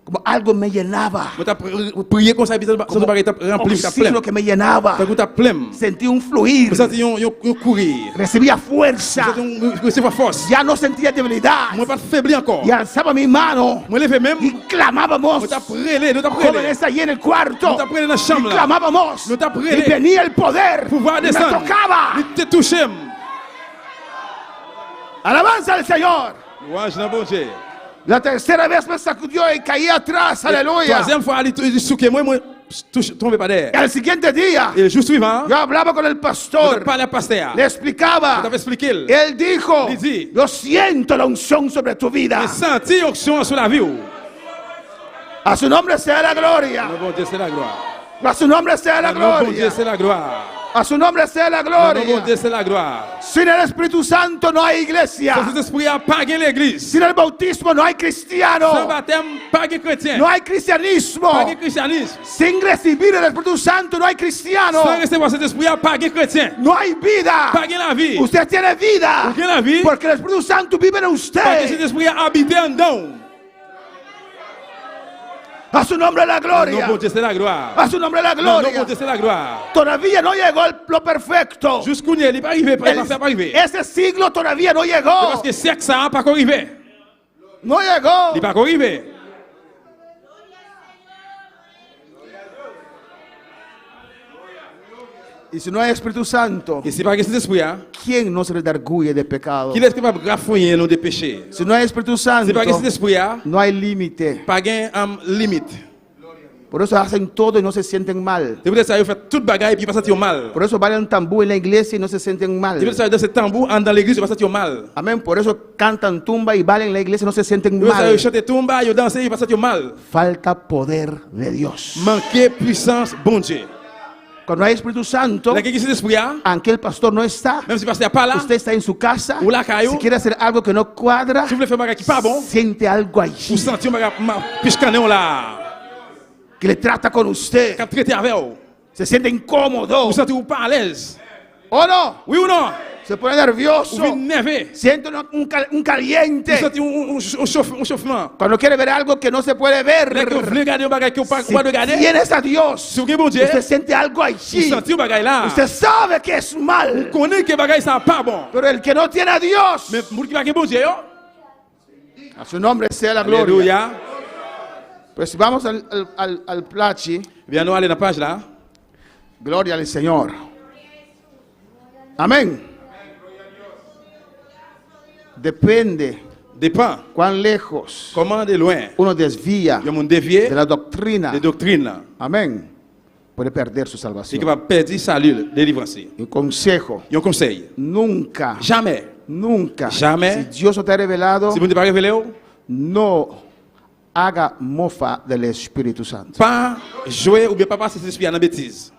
Como algo me llenaba. Nous t'as prié comme ça, puis ça bagaille t'a rempli, t'a plein. Oxígeno que me llenaba. T'as plein. Sentí un fluir. Nous sentons un courir. Recibía fuerza. Nous recevons force. Ya no sentía debilidad. Moi pas faibli encore. Y alzaba mi mano Moi levé même. y clamábamos. Nous t'as prélé, nous t'as prélé. Jóvenes allí en el cuarto. Nous t'as prélé dans la Y chambre là. clamábamos. Nous t'as prélé. Y venía el poder. Pouvoir Y me descendre. tocaba. Il te touché. Alabanza al Señor. Louange dans bon Dieu. La tercera vez me sacudió y caí atrás. Aleluya. Troisième fois, il souquait moi tombé par Y terre. al siguiente día, Et le jour suivant, yo hablaba con el je pastor. parlais à pasteur. Le explicaba. Je t'avais expliqué. Él dijo, Il dit, yo siento la unción sobre tu vida. J'ai senti onction sur la vie. A su nombre sea la gloria. Mon bon Dieu, c'est la gloire. A su nombre sea la Mon bon Dieu, gloria. c'est la gloire. A su nombre sea la Mon bon gloria. Dieu, c'est la gloire. Sin el Espíritu Santo no hay iglesia. Sans cet esprit a pas gagné l'église. Sin el bautismo no hay Sans cristiano. baptême, pas gagné chrétien. No hay cristianismo. Pas gagné christianisme. Sin recibir el Espíritu Santo no hay cristiano. Sans recevoir cet esprit a pas gagné chrétien. No hay vida. Pas gagné la vie. Usted tiene vida. Vous gagnez la vie. Porque el Espíritu Santo vive en Parce que cet usted. esprit a habité en dedans. A su nombre la Non, gloria. bon Dieu, c'est la gloire. A su nombre la Non, bon gloria. Dieu, c'est la gloire. Todavía no llegó lo perfecto. Jusqu'où il n'est pas arrivé, pas pas arrivé. Ese siglo todavía no Parce llegó. que siècle ça n'a pas arrivé. No llegó. Il n'est pas arrivé. Y si no hay Espíritu Santo, Et si pas que cet esprit, ¿quién no se redarguye de pecado? qui est capable de grafouiller nos péchés. Si no hay Espíritu Santo, Si pas que cet esprit, no hay límite. pas gain limite. Por eso hacen todo y no se sienten mal. C'est peut-être ça, il fait toute bagaille et puis il va sentir mal. Por eso bailan tambú en la iglesia y no se sienten C'est mal. peut-être ça, dans ce tambour, dans l'église, il va sentir mal. Amén. Por eso cantan tumba y bailan en la iglesia y no se sienten Il va mal. chanter tumba, il danser, il va sentir mal. Falta poder de Dios. Manquer puissance, bon Dieu. Cuando hay Espíritu Santo, La qui cet esprit, aunque el pastor no está, même si le pasteur n'est pas là, usted está en su casa, ou la caillou, si quiere hacer algo que no cuadra, si vous voulez faire un bagage qui n'est pas bon, siente algo vous allí sentez un bagage piscané là, que le trata con usted. qui a traité avec vous. Se siente incómodo. Vous sentez-vous pas à l'aise? ¿O no? Oui ou non? Se pone nervioso. Vous énervé? Siente un caliente. Vous sentez un chauffement? Cuando quiere ver algo que no se puede ver. Là, que vous voulez regarder un bagage que vous ne Si pouvez pas regarder, tienes a Dios, si vous avez bon Dieu, usted siente algo vous allí. sentez un bagage là. Usted sabe que es mal. Vous connaissez que bagage ça pas bon. Pero el que no tiene a Dios, Mais pour qui va bon Dieu, a su nombre sea la gloria. alléluia. Pues vamos al plachi. Bien, nous allons dans la page là. Gloria al Señor. Amén. Depende Dépend cuán lejos comment de loin uno desvía il y a mon dévié de la doctrina. des doctrines là. Amén. Puede perder su C'est salvación. qui va perdre salut, délivrance. Un consejo. Il y a un conseil. Nunca, Jamais, nunca, Jamais. si Dios no te ha revelado, si vous ne pas révélé, no haga mofa del Espíritu Santo. Pas jouer ou bien pas passer cet esprit à la bêtise.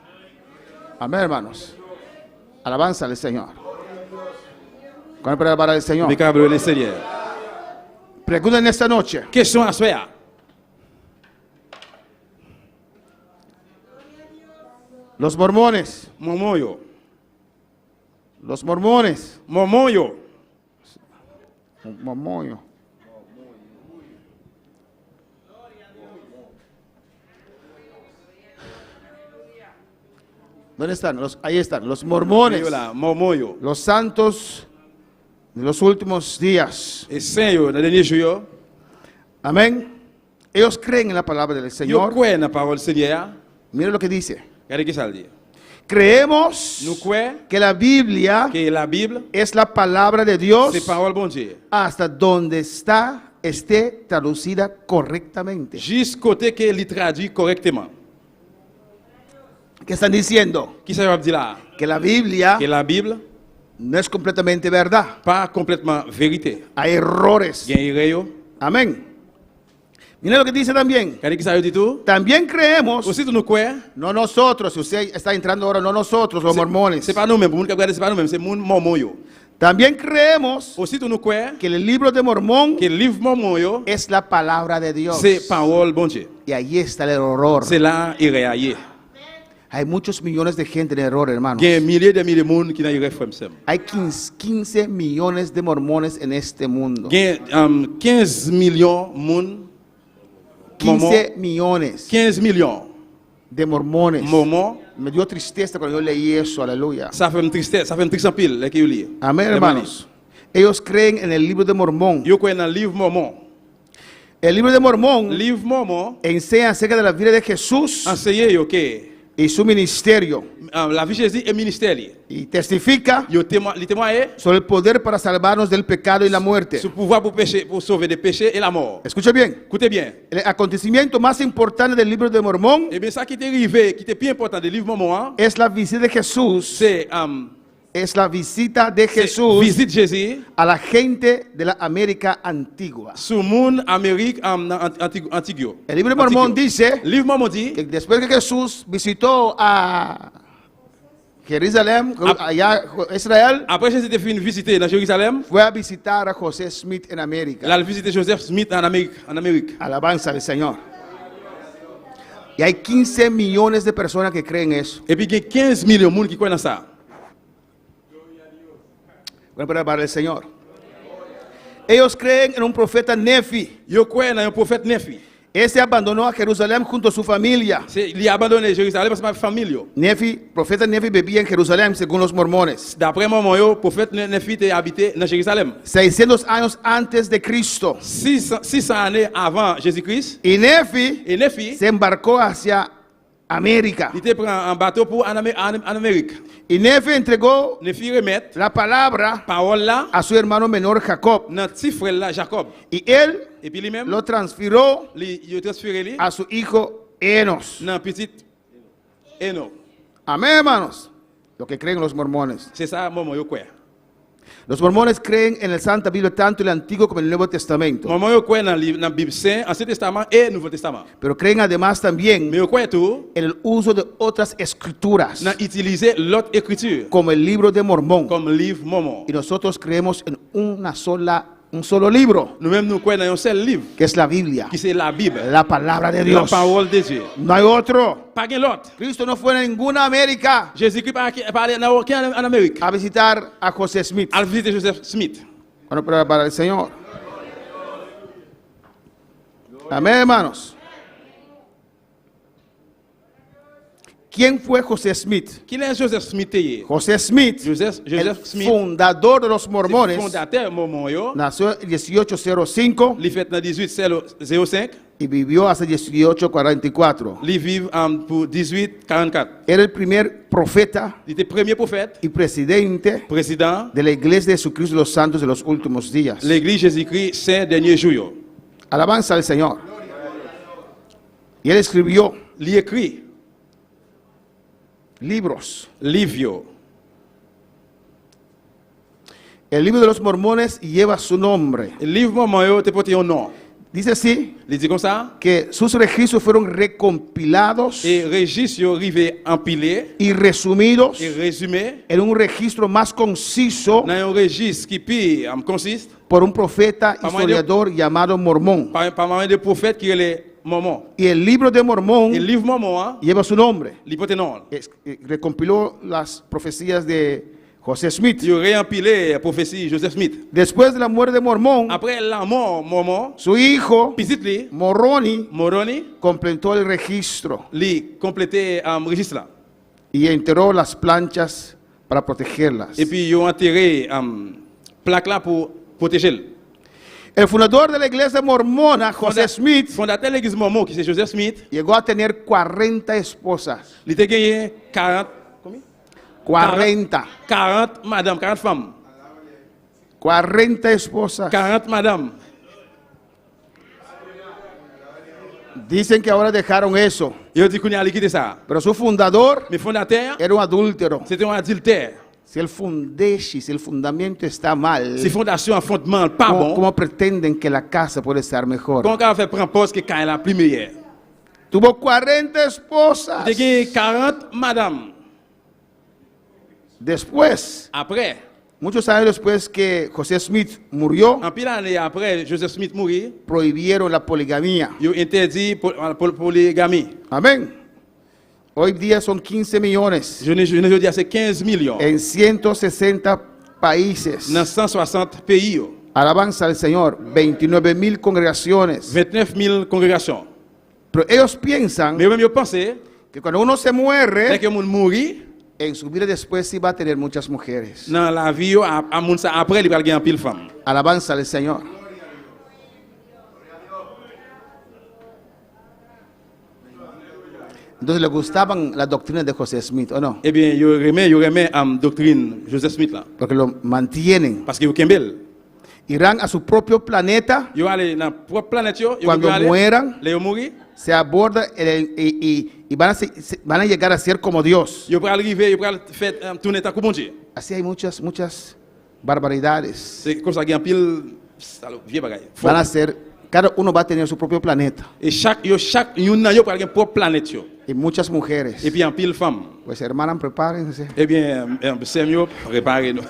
Amén, hermanos. Alabanza al Señor. ¿Cuándo puede alabar al Señor? Mais quand le Seigneur. Pregunta en esta noche. Question à soi. Los mormones. Mormon yo. Los mormones. Mormon yo. Mormones. ¿Dónde están? Ahí están, los mormones, Mormon yo. los santos de los últimos días. Et saint yo, dans les derniers jours, Amén. Ellos creen en la palabra del yo Señor. crois dans la parole du Seigneur. Mira lo que dice. Regardez ce que ça dit. Creemos Nous croyons que la Biblia que la Bible, es la palabra de Dios c'est parole bon Dieu. hasta donde esté traducida correctamente. Jusqu'à côté que il traduit correctement. ¿Qué están diciendo? Qui ça veut dire là? Que la Biblia Que la Bible, no es completamente verdad. pas complètement vérité. Hay errores. Il y a erreur yo. Amén. Mira lo que dice también. Regardez ce que ça veut dire tout. También creemos, Aussi nous croyons, no nosotros, si usted está entrando ahora, no nosotros, los mormones. c'est pas nous-mêmes, pour nous qui regardons, c'est pas nous-mêmes, c'est moun mormon yo. También creemos Aussi nous croyons que el libro de Mormón que le livre mormon yo, es la palabra de Dios. c'est parole bon Dieu. Y ahí está el error. C'est là erreur yé. Hay muchos millones de gente en error, hermanos. Il y a milliers de monde qui n'a erreur frère m'sem. Hay 15 millones de mormones en este mundo. Il y a 15 millions monde 15 millones 15 millions de mormones. mormons. Me dio tristeza cuando yo leí eso, aleluya. Ça fait une tristesse, ça fait une tristesse en pile, les qui lit. Amén, hermanos. Ellos creen en el libro de Mormón. Yo crois dans le livre mormon. El libro de Mormón Le livre mormon enseña acerca de la vida de Jesús enseigne yo que y su ministerio. la vie de Jésus est ministère. Y testifica Yo témoigne sobre el poder para salvarnos del pecado y la muerte. sur pouvoir pour pécher, pour sauver des péchés et la mort. Escucha bien. Écoutez bien. El acontecimiento más importante del libro de Mormón Et bien ça qui est arrivé, qui était plus important du livre mormon, es la visita de Jesús. Es la visita de Jesús visite Jésus a la gente de la América antigua. sur monde Amérique antigue. El libro de Mormón dice Le livre mormon dit que después que Jesús visitó a Jerusalén, allá Israel, après Jésus était fini visiter dans Jérusalem, fue a visitar a José Smith en América. il a visité Joseph Smith en Amérique. Alabanza al Señor. Y hay 15 millones de personas que creen eso. Et puis il y a 15 millions de monde qui croient dans ça. Bueno, para el Señor. Ellos creen en un profeta Nefi. Yo crois dans un prophète Nephi. Ese abandonó a Jerusalén junto a su familia. Il a abandonné Jérusalem parce que ma famille. Nefi, profeta Nefi vivía en Jerusalén según los mormones. D'après moi, le prophète Nephi était habité dans Jérusalem. 600 años antes de Cristo. 600 années avant Jésus-Christ. Y Nefi Et Nephi, se embarcó hacia América. il était pris un bateau pour en Amérique. Y Nefi entregó Nephi remet la palabra parole là a su hermano menor Jacob. dans petit frère là Jacob. Y él Et puis lui-même, lo transfirió il a transféré lui a su hijo Enos. dans petit Enoch. Amén, hermanos. Lo que creen los mormones. C'est ça moi yo crois. Los mormones creen en la Santa Biblia tanto el Antiguo como el Nuevo Testamento. Moi yo crois dans la Bible Saint, Ancien Testament et Nouveau Testament. Pero creen además también Mais yo crois tout en el uso de otras escrituras, dans utiliser l'autre écriture como el libro de Mormón. comme livre Mormon. Y nosotros creemos en un solo libro, Nous-mêmes nous croyons dans un seul livre que es la Biblia, qui c'est la Bible, la palabra de la Dios. parole de Dieu. No hay otro. Pas qu'un l'autre. Cristo no fue a ninguna América Jésus-Christ pas allé en Amérique. a visitar a José Smith. Al visiter Joseph Smith. Bueno, pero para el Señor. Amén, hermanos. ¿Quién fue José Smith? Qui est Joseph Smith? José Smith, Joseph el Smith, fundador de los mormones, fondateur mormon yo. nació en 1805 Il fait dans 1805. y vivió hasta 1844. Il vit pour 1844. Era el primer profeta Il était premier prophète, y presidente président de la Iglesia de Jesucristo de los Santos de los últimos días. l'Église Jésus-Christ Saint dernier jour. Alabanza al Señor. Y él escribió Il écrit libros. livre. El libro de los mormones lleva su nombre. Le livre mormon yo te porte un nom. Dice así, Il dit comme ça. que sus registros fueron recompilados Et registre arrivé empilé y resumidos et résumé en un registro más conciso dans un registre qui puis consiste por un profeta Vamos a historiador llamado Mormón. par moyen de prophètes qui est les Mormons. Y el libro de Mormón Et le livre Mormon, lleva su nombre. il porte nom. Recompiló las profecías de José Smith. Il a réempilé la prophétie Joseph Smith. Después de la muerte de Mormón, Après la mort Mormon, su hijo petit li, Moroni Moroni, completó el registro li complété registre là. y enterró las planchas para protegerlas. Et puis ils ont enterré plaque là pour protéger. El fundador de la iglesia mormona, José Smith, Fondateur de l'église Mormon qui c'est Joseph Smith, llegó a tener 40 esposas. il a gagné 40 combien? 40. 40 madame, 40 femmes. 40 esposas. 40 madame. Dicen que ahora dejaron eso. Il a dit qu'on a quitté ça. Pero su fundador Mais fondateur, era un adúltero. c'était un adultère. Si el fundamento está mal, Si fondation en fondement pas bon, ¿cómo pretenden que la casa puede estar mejor? comment on va faire prendre poste que quand elle a plus meilleure? Tuvo 40 esposas. Il a gagné 40 madame. Después, Après, muchos años después que José Smith murió, en pile d'années après, Joseph Smith mourit, prohibieron la poligamia. il a interdit polygamie. Amén. Hoy día son 15 millones Je ne dis c'est 15 millions. en 160 países. Dans 160 pays, Alabanza al Señor. 29,000 congregaciones. 29 000 congrégations. Pero ellos piensan Mais même je pensais, que cuando uno se dès muere, que mon mourit, en su vida después sí va a tener muchas mujeres. dans la vie, à mon ça après, il va gagner un pile femme. Alabanza al Señor. Entonces le gustaban las doctrinas de José Smith, ¿o no? Eh bien, je remets doctrine Joseph Smith là. Porque lo mantienen. Parce que vous Kembel, Irán a su propio planeta yo aller dans propre planète yo, cuando mueran, les mourir, se aborda y van a llegar a ser como Dios. yo pral arriver, yo pral faire tourner ta comme bon Dieu. Así hay muchas barbaridades. C'est comme ça qu'il y a un pile vieux bagaille. Van a ser, cada uno va a tener su propio planeta Et chaque une yo pral gagner propre planète yo. y muchas mujeres. Et puis en pile femme. Pues hermanas, prepárense. Eh bien, c'est mieux préparer nous.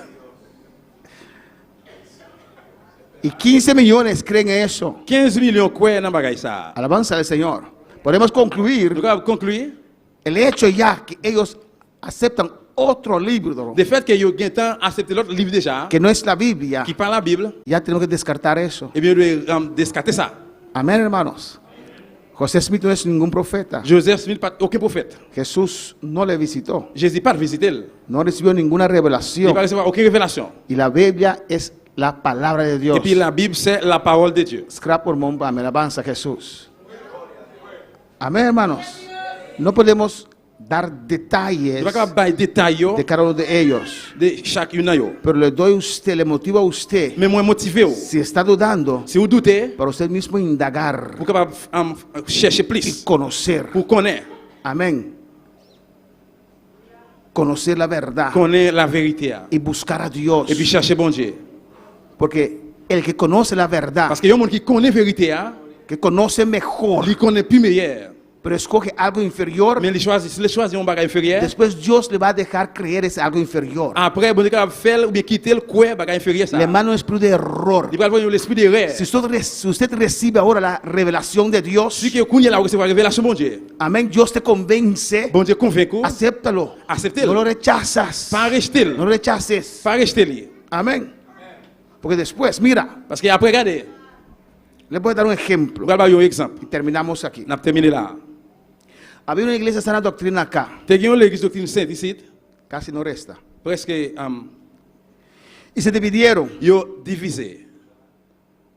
Y 15 millones creen eso. 15 millions quoi dans bagaille ça. Alabanza al Señor. Podemos concluir Donc, on va conclure. el hecho ya que ellos aceptan otro libro De fait que yo gain temps accepter l'autre livre déjà que no es la Biblia, qui parle la Bible, ya tenemos que descartar eso. eh bien de descarter ça. Amén, hermanos. José Smith no es ningún profeta. Joseph Smith pas aucun prophète. Jesús no le visitó. Jésus pas visité. No recibió ninguna Il pas revelación. recevoir aucune révélation. Y la Biblia es la palabra de Dios. Et puis la Bible c'est la parole de Dieu. Scrap por Momba, me alabanza a Jesús. Amén, hermanos. No podemos dar detalles Je vais pas bailler détail yo de cada uno de ellos. de chacune yo. Pero le doy a usted, le motivo a usted, Mais moi motivé. si está dudando, Si vous doutez, para usted mismo indagar pour capable chercher y plus, conocer. pour connaître, Amén. Conocer la verdad connaître la vérité y buscar a Dios. et puis chercher bon Dieu. Porque el que conoce la verdad, Parce que y a monde qui connaît vérité, que conoce mejor, il connaît plus meilleur. pero escoge algo inferior, Mais il choisit un bagage inférieur. después Dios le va a dejar creer ese algo inferior. Après, bon Dieu capable faire ou bien quitter le quoi bagage inférieur ça. Le mano es espíritu de error. Il va avoir l'esprit d'erreur. Si usted recibe ahora la revelación de Dios, Si que connaît la recevoir révélation bon Dieu. amén, Dios te convence, Bon Dieu convaincu, acéptalo. Acéptelo. No lo rechazas. pas rejeter, No lo rechaces. pas rejeter. Amén. Porque después, mira, Parce que après regardez, le voy a dar un ejemplo. on va avoir un exemple. Y terminamos aquí. On a terminé là. Había una iglesia sana doctrina acá. Te gagne l'église doctrine sainte ici, Casi no resta. presque Y se dividieron. yo divisé.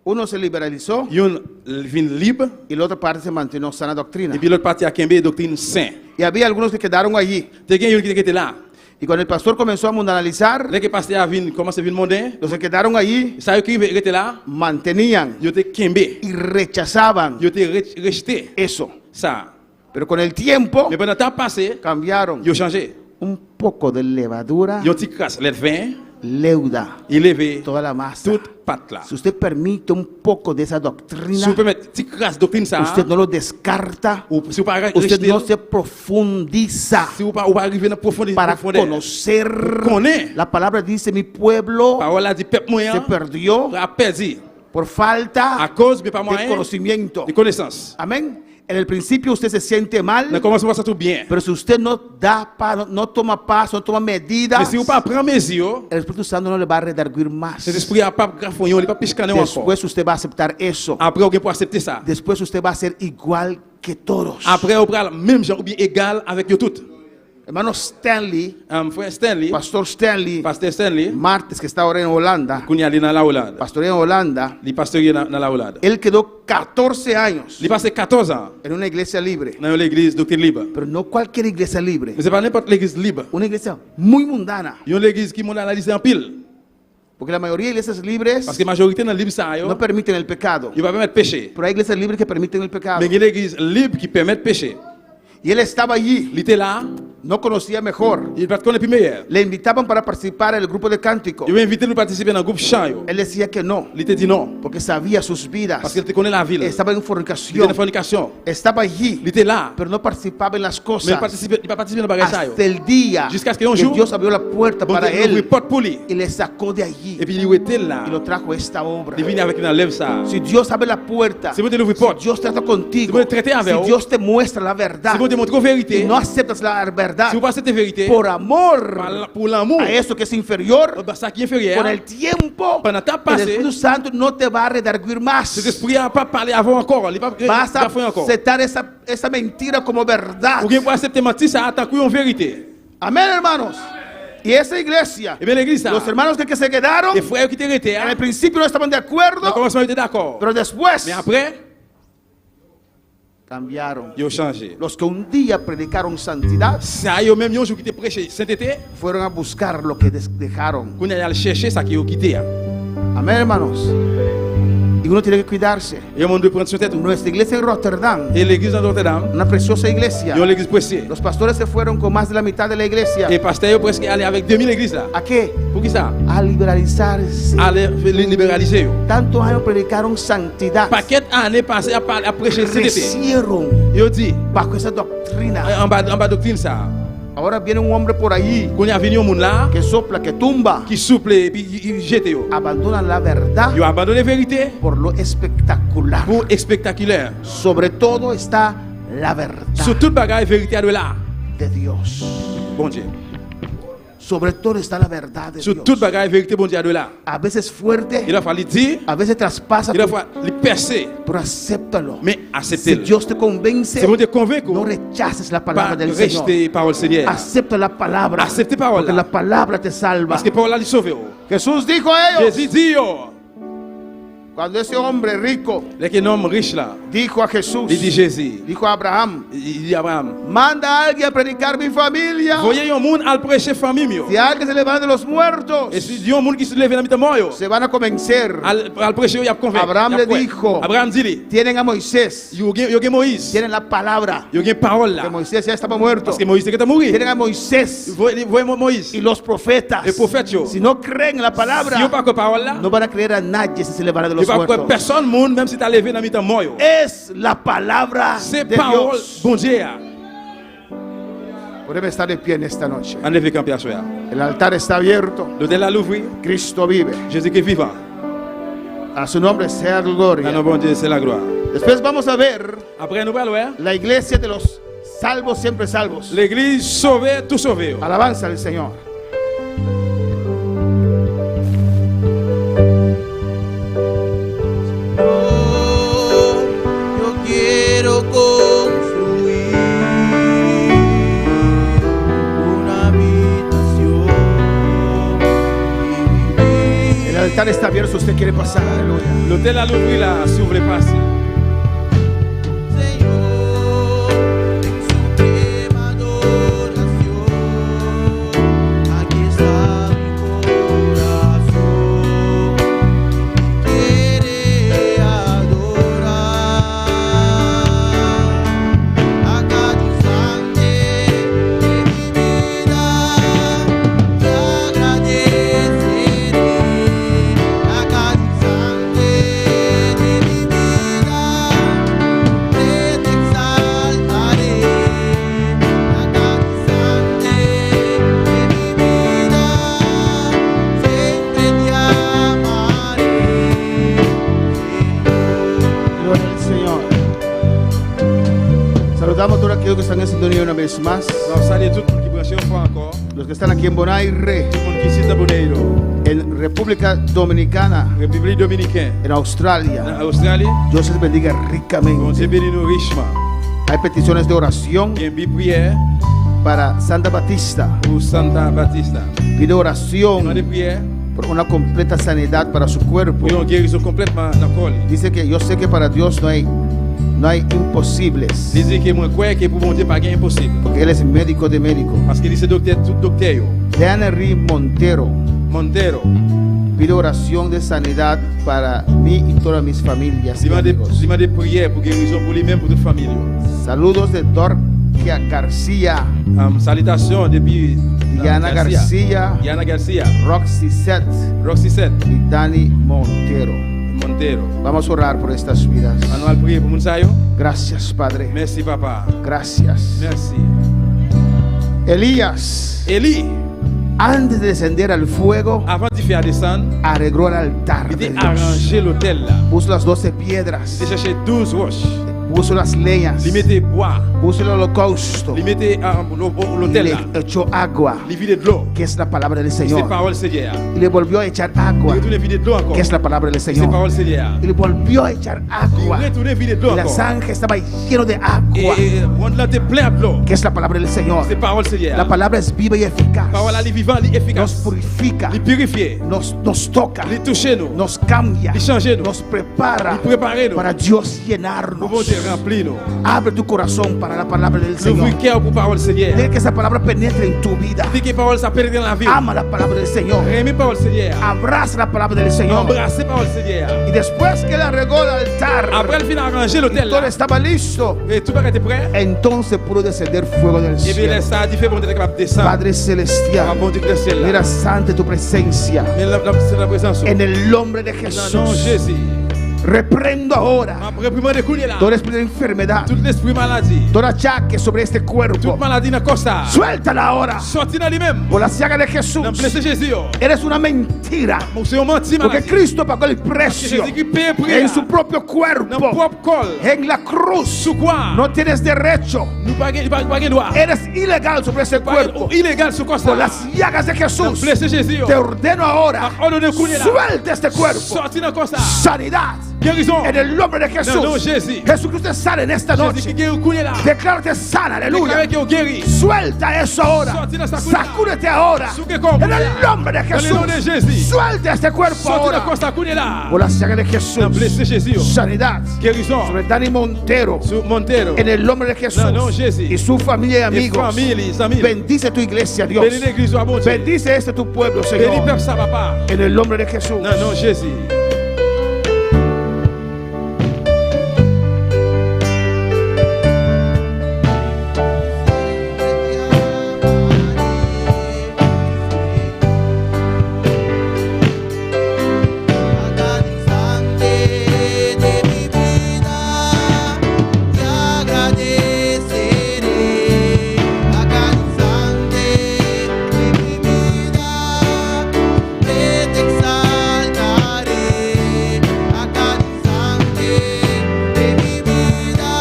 Uno se liberalizó Yon vin libre y la otra parte se mantuvo sana doctrina. et puis l'autre partie a Kembe doctrine sainte. Y había algunos que quedaron allí. Te gagne qui était là. Y cuando el pastor comenzó a mundanalizar, Là que pasteur a vin commence vin mondain, los que quedaron allí ça qui était là, mantenían yo te Kembe, y rechazaban yo te rejeté eso. ça. Pero con el tiempo Mais pendant le temps passé, cambiaron. yo changé. Un poco de levadura Yo ti crasse les vin, leuda lever toda la masa. toute patte là. Si usted permite un poco de esa doctrina, Si vous permettez, petite grâce doctrine ça, usted no lo descarta, ou si vous pas usted rejeter, no se profundiza si vous pas arriver dans profondeur, para conocer. connaît. La palabra dice, mi pueblo Parole a dit peuple se moyen perdió a perdu por falta à cause mais pas de moyen conocimiento. de connaissance. Amén. En el principio usted se siente mal, Mais comment ça va tout bien? pero si usted no no toma paso, no toma medidas, Mais si vous pas prendre mesure, el Espíritu Santo no le va a redarguir más. cet esprit a pas grafognon, il pas piscaner encore. Después usted va a aceptar eso. Après on peut accepter ça. Después usted va a ser igual que todos. Après on prend même genre ou bien égal avec eux toutes. Hermano Stanley, Frère Stanley, Pastor Stanley, Pasteur Stanley, martes que está ahora en Holanda, Kounya li dans la Hollande. pastorea en Holanda, Il pastorie dans la Hollande. él quedó 14 años Il passé 14 ans en una iglesia libre, dans l'église doctrine libre. pero no cualquier iglesia libre, Mais c'est pas n'importe l'église libre. una iglesia muy mundana, Il y a une église qui m'ont analysé en pile. porque la mayoría de iglesias libres Parce que la majorité dans le libre ça, no permiten el pecado, il va permettre péché. pero hay iglesias libres que permiten el pecado. Mais il y a une église libre qui permet de pécher. Y él estaba allí, Il était là, no conocía mejor. il va te connaître plus meilleur. Le invitaban para participar en el grupo de cántico. Il m'a invité à participer dans le groupe chant. Él decía que no, Il te dit non. porque sabía sus vidas. Parce qu'il te connaît la ville. Il Estaba en était dans fornicación. la fornication. Estaba allí, Il était là. pero no participaba en las Mais cosas. il n'a pas participé dans le bagage. Hasta el día Jusqu'à ce que un que jour, Dios abrió la puerta Bon para Dieu ouvre él porte pour lui. y le sacó de allí Et puis il était là. y lo trajo a esta obra. Il vient avec une lèvre ça. Si Dios abre la puerta, Si vous te l'ouvrez si porte, Dios trata contigo, Si vous le traitez avec si eux, Dios te muestra la verdad si vous te montrez la y vérité, no aceptas la verdad si vous passez la vérité, por amor pour l'amour, a eso que es inferior, ça qui est inférieur, con el tiempo pendant ta el passé, Espíritu Santo no te va a redarguir más. cet esprit n'a pas parlé avant encore. Il n'a pas Vas a fait encore. aceptar esa mentira como verdad. Ou bien pour accepter mentir, ça attend en vérité. Amén, hermanos. Y esa iglesia, Et bien l'église, ça, los hermanos que se quedaron, les frères qui étaient restés, en el principio no estaban de acuerdo, au commencement ils étaient d'accord. pero después Mais après, cambiaron. ils ont changé. Los que un día predicaron santidad Ça, ils ont même un jour qui étaient prêché sainteté, fueron a buscar lo que dejaron. qu'on allait chercher ça qui ont quitté. Amén, hermanos. Y uno tiene que cuidarse. Et on doit prendre sur tête. Nuestra iglesia en Rotterdam, Et l'église de Rotterdam, una preciosa iglesia. ils ont l'église pressée. Los pastores se fueron con más de la mitad de la iglesia. Et pasteur presque allé avec 2000 églises là. ¿A qué? Pour qui ça? A liberalizarse. Aller libéraliser. Tantos años predicaron santidad. Paquet années passées à prêcher sainteté. Crecieron Ils ont dit, bajo esa doctrina. en bas doctrine ça. Ahora viene un hombre por ahí Quand il y a venu un monde là, que sopla, que tumba. qui souple et puis il jette. Abandonan la verdad Ils ont abandonné la vérité por lo espectacular. pour spectaculaire. Sobre todo está la verdad Sur toute bagaille, vérité de là. de Dios. Bon Dieu. Sobre todo está la verdad de Sur Dios. toute bagaille, vérité, bon Dieu de là. A veces fuerte, Il a fallu dire, a veces traspasa, il a fallu percer, pero acéptalo. mais Si accepter. Dios te convence, C'est pour te convaincre, no rechaces la palabra pas del Señor. rejeter parole Seigneur. Acepta la palabra, Acepte parole porque là. la palabra te salva. Parce que parole là, il sauve. Jesús dijo a ellos, Jésus dit, oh, cuando ese hombre rico les qui homme riche là, dijo a Jesús, il dit Jésus, dijo a Abraham, il dit Abraham, manda a alguien a predicar mi familia. voyez un monde à prêcher famille mieux. Si alguien se levanta de los muertos, Et si un monde qui se lève dans le mort, se van a convencer. à prêcher, il y a convaincu. Abraham le dijo, Abraham dit, tienen a Moisés, il y a Moïse, tienen la palabra, il y a parole que là. Moisés ya estaba muerto. Parce que Moïse était mort. Tienen a Moisés Voyez Moïse. y los profetas. Les prophètes, yo. Si no creen en la Si vous palabra, pas que parole là, no van a creer a nadie si se levanta de vous los pas que muertos. personne monde même si tu as levé dans le temps mort. Es la palabra C'est de parole Dios. bon Dieu. Podemos estar de pie en esta noche. En levé camp à soir. El altar está abierto. L'hôtel a l'ouvrir. Cristo vive. Jésus qui est vivant. A su nombre sea la Dans gloria. le bon Dieu, c'est la gloire. Después vamos a ver Après nous allons voir la iglesia de los salvos siempre salvos. l'église sauvée, tout sauvé. Alabanza al Señor. Yo quiero construir una habitación y vivir. El altar está abierto si usted quiere pasar. Aleluya. L'hôtel a l'ouvrir là, si vous voulez passer. Señor, en suprema adoración, aquí está mi corazón, quiere adorar a cada instante de mi vida, te agradeceré. aquellos que están en sintonía una vez más, Nous saluons tout le monde qui branche une fois encore. los que están aquí en Bonaire, Tout le monde qui est ici dans Bonaire, en República Dominicana, République Dominicaine, en Australia. en Australie. Dios les bendiga Bon ricamente. Dieu bénit nous richement. Hay peticiones de oración Il y a une prière para Santa Batista. pour Santa Batista. Pide Demande oración prière por una completa sanidad para su cuerpo. pour une guérison complètement dans le corps. Dice que yo sé que para Dios no hay imposibles, Il dit que moi crois que pour mon Dieu pas impossible. porque Él es médico de médicos. Parce qu'il est docteur tout docteur yo. Henry Montero Montero. pide oración de sanidad para mí y todas mis familias y amigos. Demande prière pour guérison pour lui-même pour toute famille. Saludos de Dorcia García, Salutations depuis Diana García, Diana Garcia, Roxy Seth Roxy Set, y Dani Montero. Montero. Vamos a orar por estas vidas. On va prier pour moun sa yo. Gracias, Padre. Merci papa. Gracias. Merci. Elías, Élie, antes de descender al fuego, avant de faire descendre, arregló el altar il de était Dios. arrangé l'hôtel là. Puso las 12 piedras, Il cherchait 12 roches. puso las leñas, Il mettait bois. puso el holocausto Il mettait y l'hôtel le là. echó agua, Il vidait de l'eau. que es la palabra del C'est Señor. parole Seigneur. Y le volvió a echar Il agua, retourne vider de l'eau encore. que es la palabra del C'est Señor. parole Seigneur. Y le volvió a echar Il agua. retourne vider de l'eau Y la encore. zanja estaba lleno de agua, Et on l'a plein de l'eau. que es la palabra del Señor. C'est parole Seigneur. La palabra es viva y eficaz. Parole elle est vivante, elle est Nos efficace. purifica, Il purifie. nos toca, Il touche nous. nos cambia, Il change nous. nos prepara Il prépare nous. para Dios Pour llenarnos. bon Dieu remplir nous. Abre tu corazón para la palabra del Señor. L'ouvrir cœur pour parole Seigneur. Deja que esa palabra penetre en tu vida. Dit que parole ça pénètre dans la vie. Ama la palabra del Señor. Aimer parole Seigneur. Abraza la palabra del Señor. Embrasser parole Seigneur. Y después que le arregló el altar, Après il finit arranger l'hôtel todo là. estaba listo, Et tout va être prêt. entonces pudo descender fuego del Et bien cielo. ça a dit fait bon Dieu capable de descendre. Padre celestial, Bon Dieu de ciel là. mira santa tu presencia. Mais c'est la présence. En el nombre de Non, non, Jesús, Jésus. reprendo ahora Après primo de couler là. todo espíritu de enfermedad, Tout l'esprit maladie. todo achaque sobre este cuerpo. Toute maladie dans costa. Suéltala ahora Sorti dans lui-même. por la llaga de Dans Jesús. blessé Jésus. Eres una mentira, C'est un menti porque maladie. Cristo pagó el Parce que precio Jésus qui paye prix en là. su propio Dans cuerpo, propre col. en la cruz. Sous quoi? No tienes derecho, Nous pas droit. eres ilegal sobre ese cuerpo. Illégal sous costa. Por las llagas de Dans Jesús, blessé Jésus. te ordeno ahora, Ordonne couler là. suelta este cuerpo. Sorti dans costa. Sanidad Guérison. en el nombre de Non, non, Jesús. Jésus. Jesucristo sana en esta Jésus noche. qui guérit couler là. Declárate sana, aleluya. Déclarez que vous guéri. Suelta eso ahora. Sorti dans sa couille là. Sacúdete ahora. Suque con En el couler là. nombre de Dans le nom de Jesús. Jésus. Suelta este cuerpo Sorti dans ahora. costa couler là. Por la llaga de Dans blessé Jesús. Jésus. Sanidad Guérison. sobre Dani Montero. Sous Montero. En el nombre de Jesús. No, no, Jesús. Y su familia y Et amigos. famille, les amis. Bendice tu iglesia, Dios. Bénis l'église, à bon Dieu. Bendice este tu pueblo, Bénis Señor. peuple ça papa. En el nombre de Jesús. Non, non, Jésus. Cada instante de mi vida te agradeceré. A cada instante de mi vida te exaltaré. A cada instante de mi vida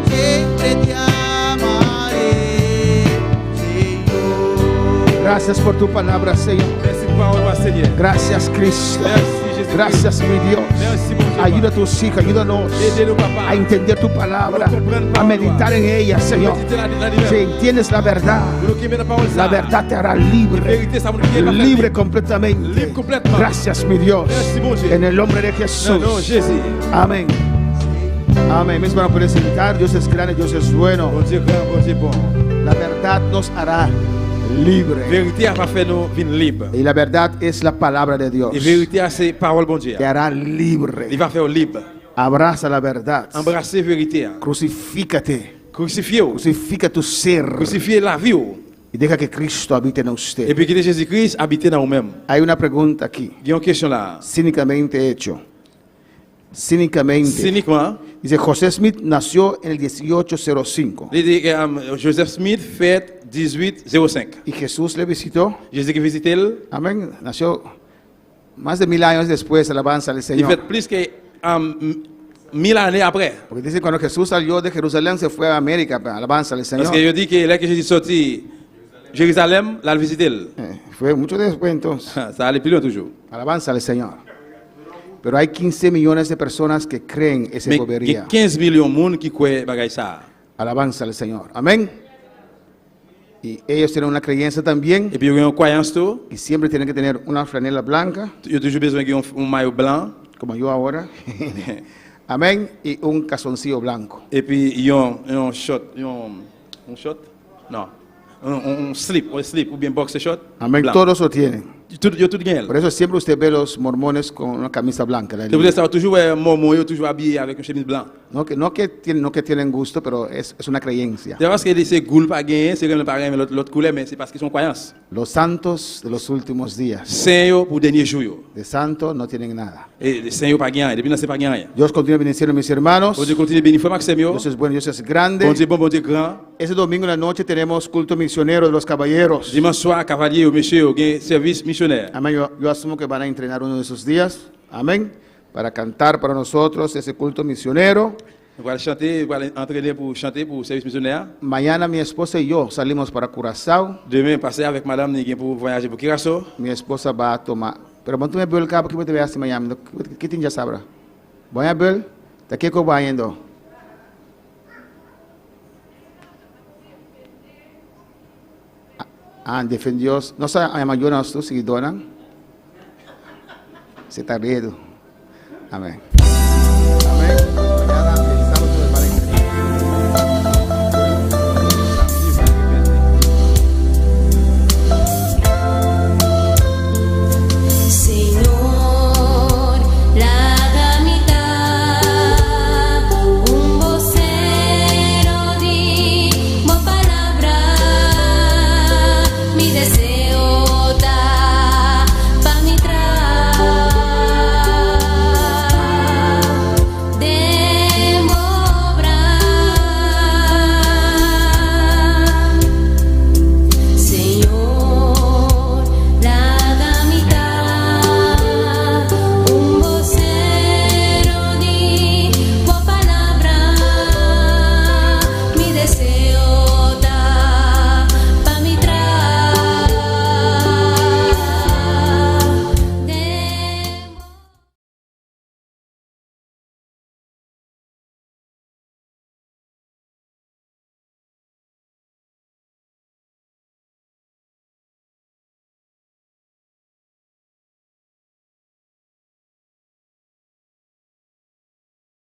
siempre te amaré, Señor. Gracias por tu palabra, Señor. Merci pour parole, ma Seigneur. Gracias, Cristo. Merci, Jésus. Gracias, mi Dios. Merci, mon Dieu. Ayuda a tus hijos, ayúdanos Aidez-nous, papa. a entender tu palabra, a meditar en ella, Señor. Méditez la Si lumière. entiendes la verdad, Nous qui met la parole la ça. verdad te hará La libre, vérité, ça vous dit pas libre completamente. Libre complètement. Gracias, mi Dios. Merci, mon Dieu. En el nombre de Non, non, Jesús. Jésus. Amén. Amén. Mis hermanos, pueden sentar. Dios es grande, Dios es bueno. Bon Dieu grand, bon Dieu bon. La verdad nos hará libre. Vérité a pas fait nous vin libre. Y la verdad es la palabra de Dios. Et vérité c'est parole bon Dieu. Te hará libre. Il va faire libre. Abraza la verdad. Embrasser vérité. Crucifícate. Crucifiez. Crucifica tu ser. Crucifiez la vie. Y deja que Cristo habite en Et usted. puis que Jésus-Christ habite dans vous-même. Hay una pregunta aquí, Il y a une question là. cínicamente hecho. Cínicamente. Cyniquement, Dice, José Smith nació en el 1805 il dit que Joseph Smith fait 1805. y Jesús le visitó. Jésus qui visite elle, Amén. Nació más de 1000 años después, alabanza al il fait Señor. plus que 1000 années après. Porque dice cuando Jesús salió de Jerusalén se fue a América, alabanza al Señor. Parce que je dis que là que Jésus sorti Jérusalem, là le visiter. Fue mucho después entonces. Ça allait plus loin toujours. Alabanza al Señor. Pero hay 15 millones de personas que creen esa Mais il y a bobería. 15 millions de monde qui croient bagay ça. Alabanza al Señor. Amén. Y ellos tienen una creencia también Et puis il y a une croyance tout, y siempre tienen que tener una franela blanca, il y a toujours besoin d'un maillot blanc como yo ahora. Amén. Y un calzoncillo blanco. et puis il y a un short, un short? Non. Un slip ou bien boxer short. Amén. blanc. Todos lo tienen. Yo tout gagne. Por eso siempre usted ve los mormones con una camisa blanca. C'est pour ça toujours mormon yo toujours habillé avec une chemise blanche. No que tienen gusto, pero es una creencia. C'est parce que c'est goul pas gagner, c'est que pas gagner l'autre couleur mais c'est parce qu'ils sont croyances. Los santos de los últimos días. Saint yo pour dernier jour yo. De santo no tienen nada. Et les saint yo pas gagner, depuis là c'est pas gagner. Dios continúa bendiciendo a mis hermanos. Bon Dieu continue bénir frère Maxime yo. Dios es bueno, Dios es grande. Bon Dieu grand. Ese domingo en la noche tenemos culto misionero de los caballeros. Dimanche soir cavalier ou monsieur gain service missionnaire. Amén. Yo asumo que van a entrenar uno de esos días. Amén. Para cantar para nosotros ese culto misionero. On va chanter, on va entraîner pour chanter pour service missionnaire. Mañana mi esposa y yo salimos para Curazao. Demain passer avec madame Niguen pour voyager pour Curaçao. Mi esposa va a tomar. Pero cuando me veo el cabo, ¿qué te veas en Miami? ¿Qué te ya sabrá? Voy a ver. ¿De qué va yendo? Defendió. No sé, a mayor tú, seguidora. Se está riendo. Amén.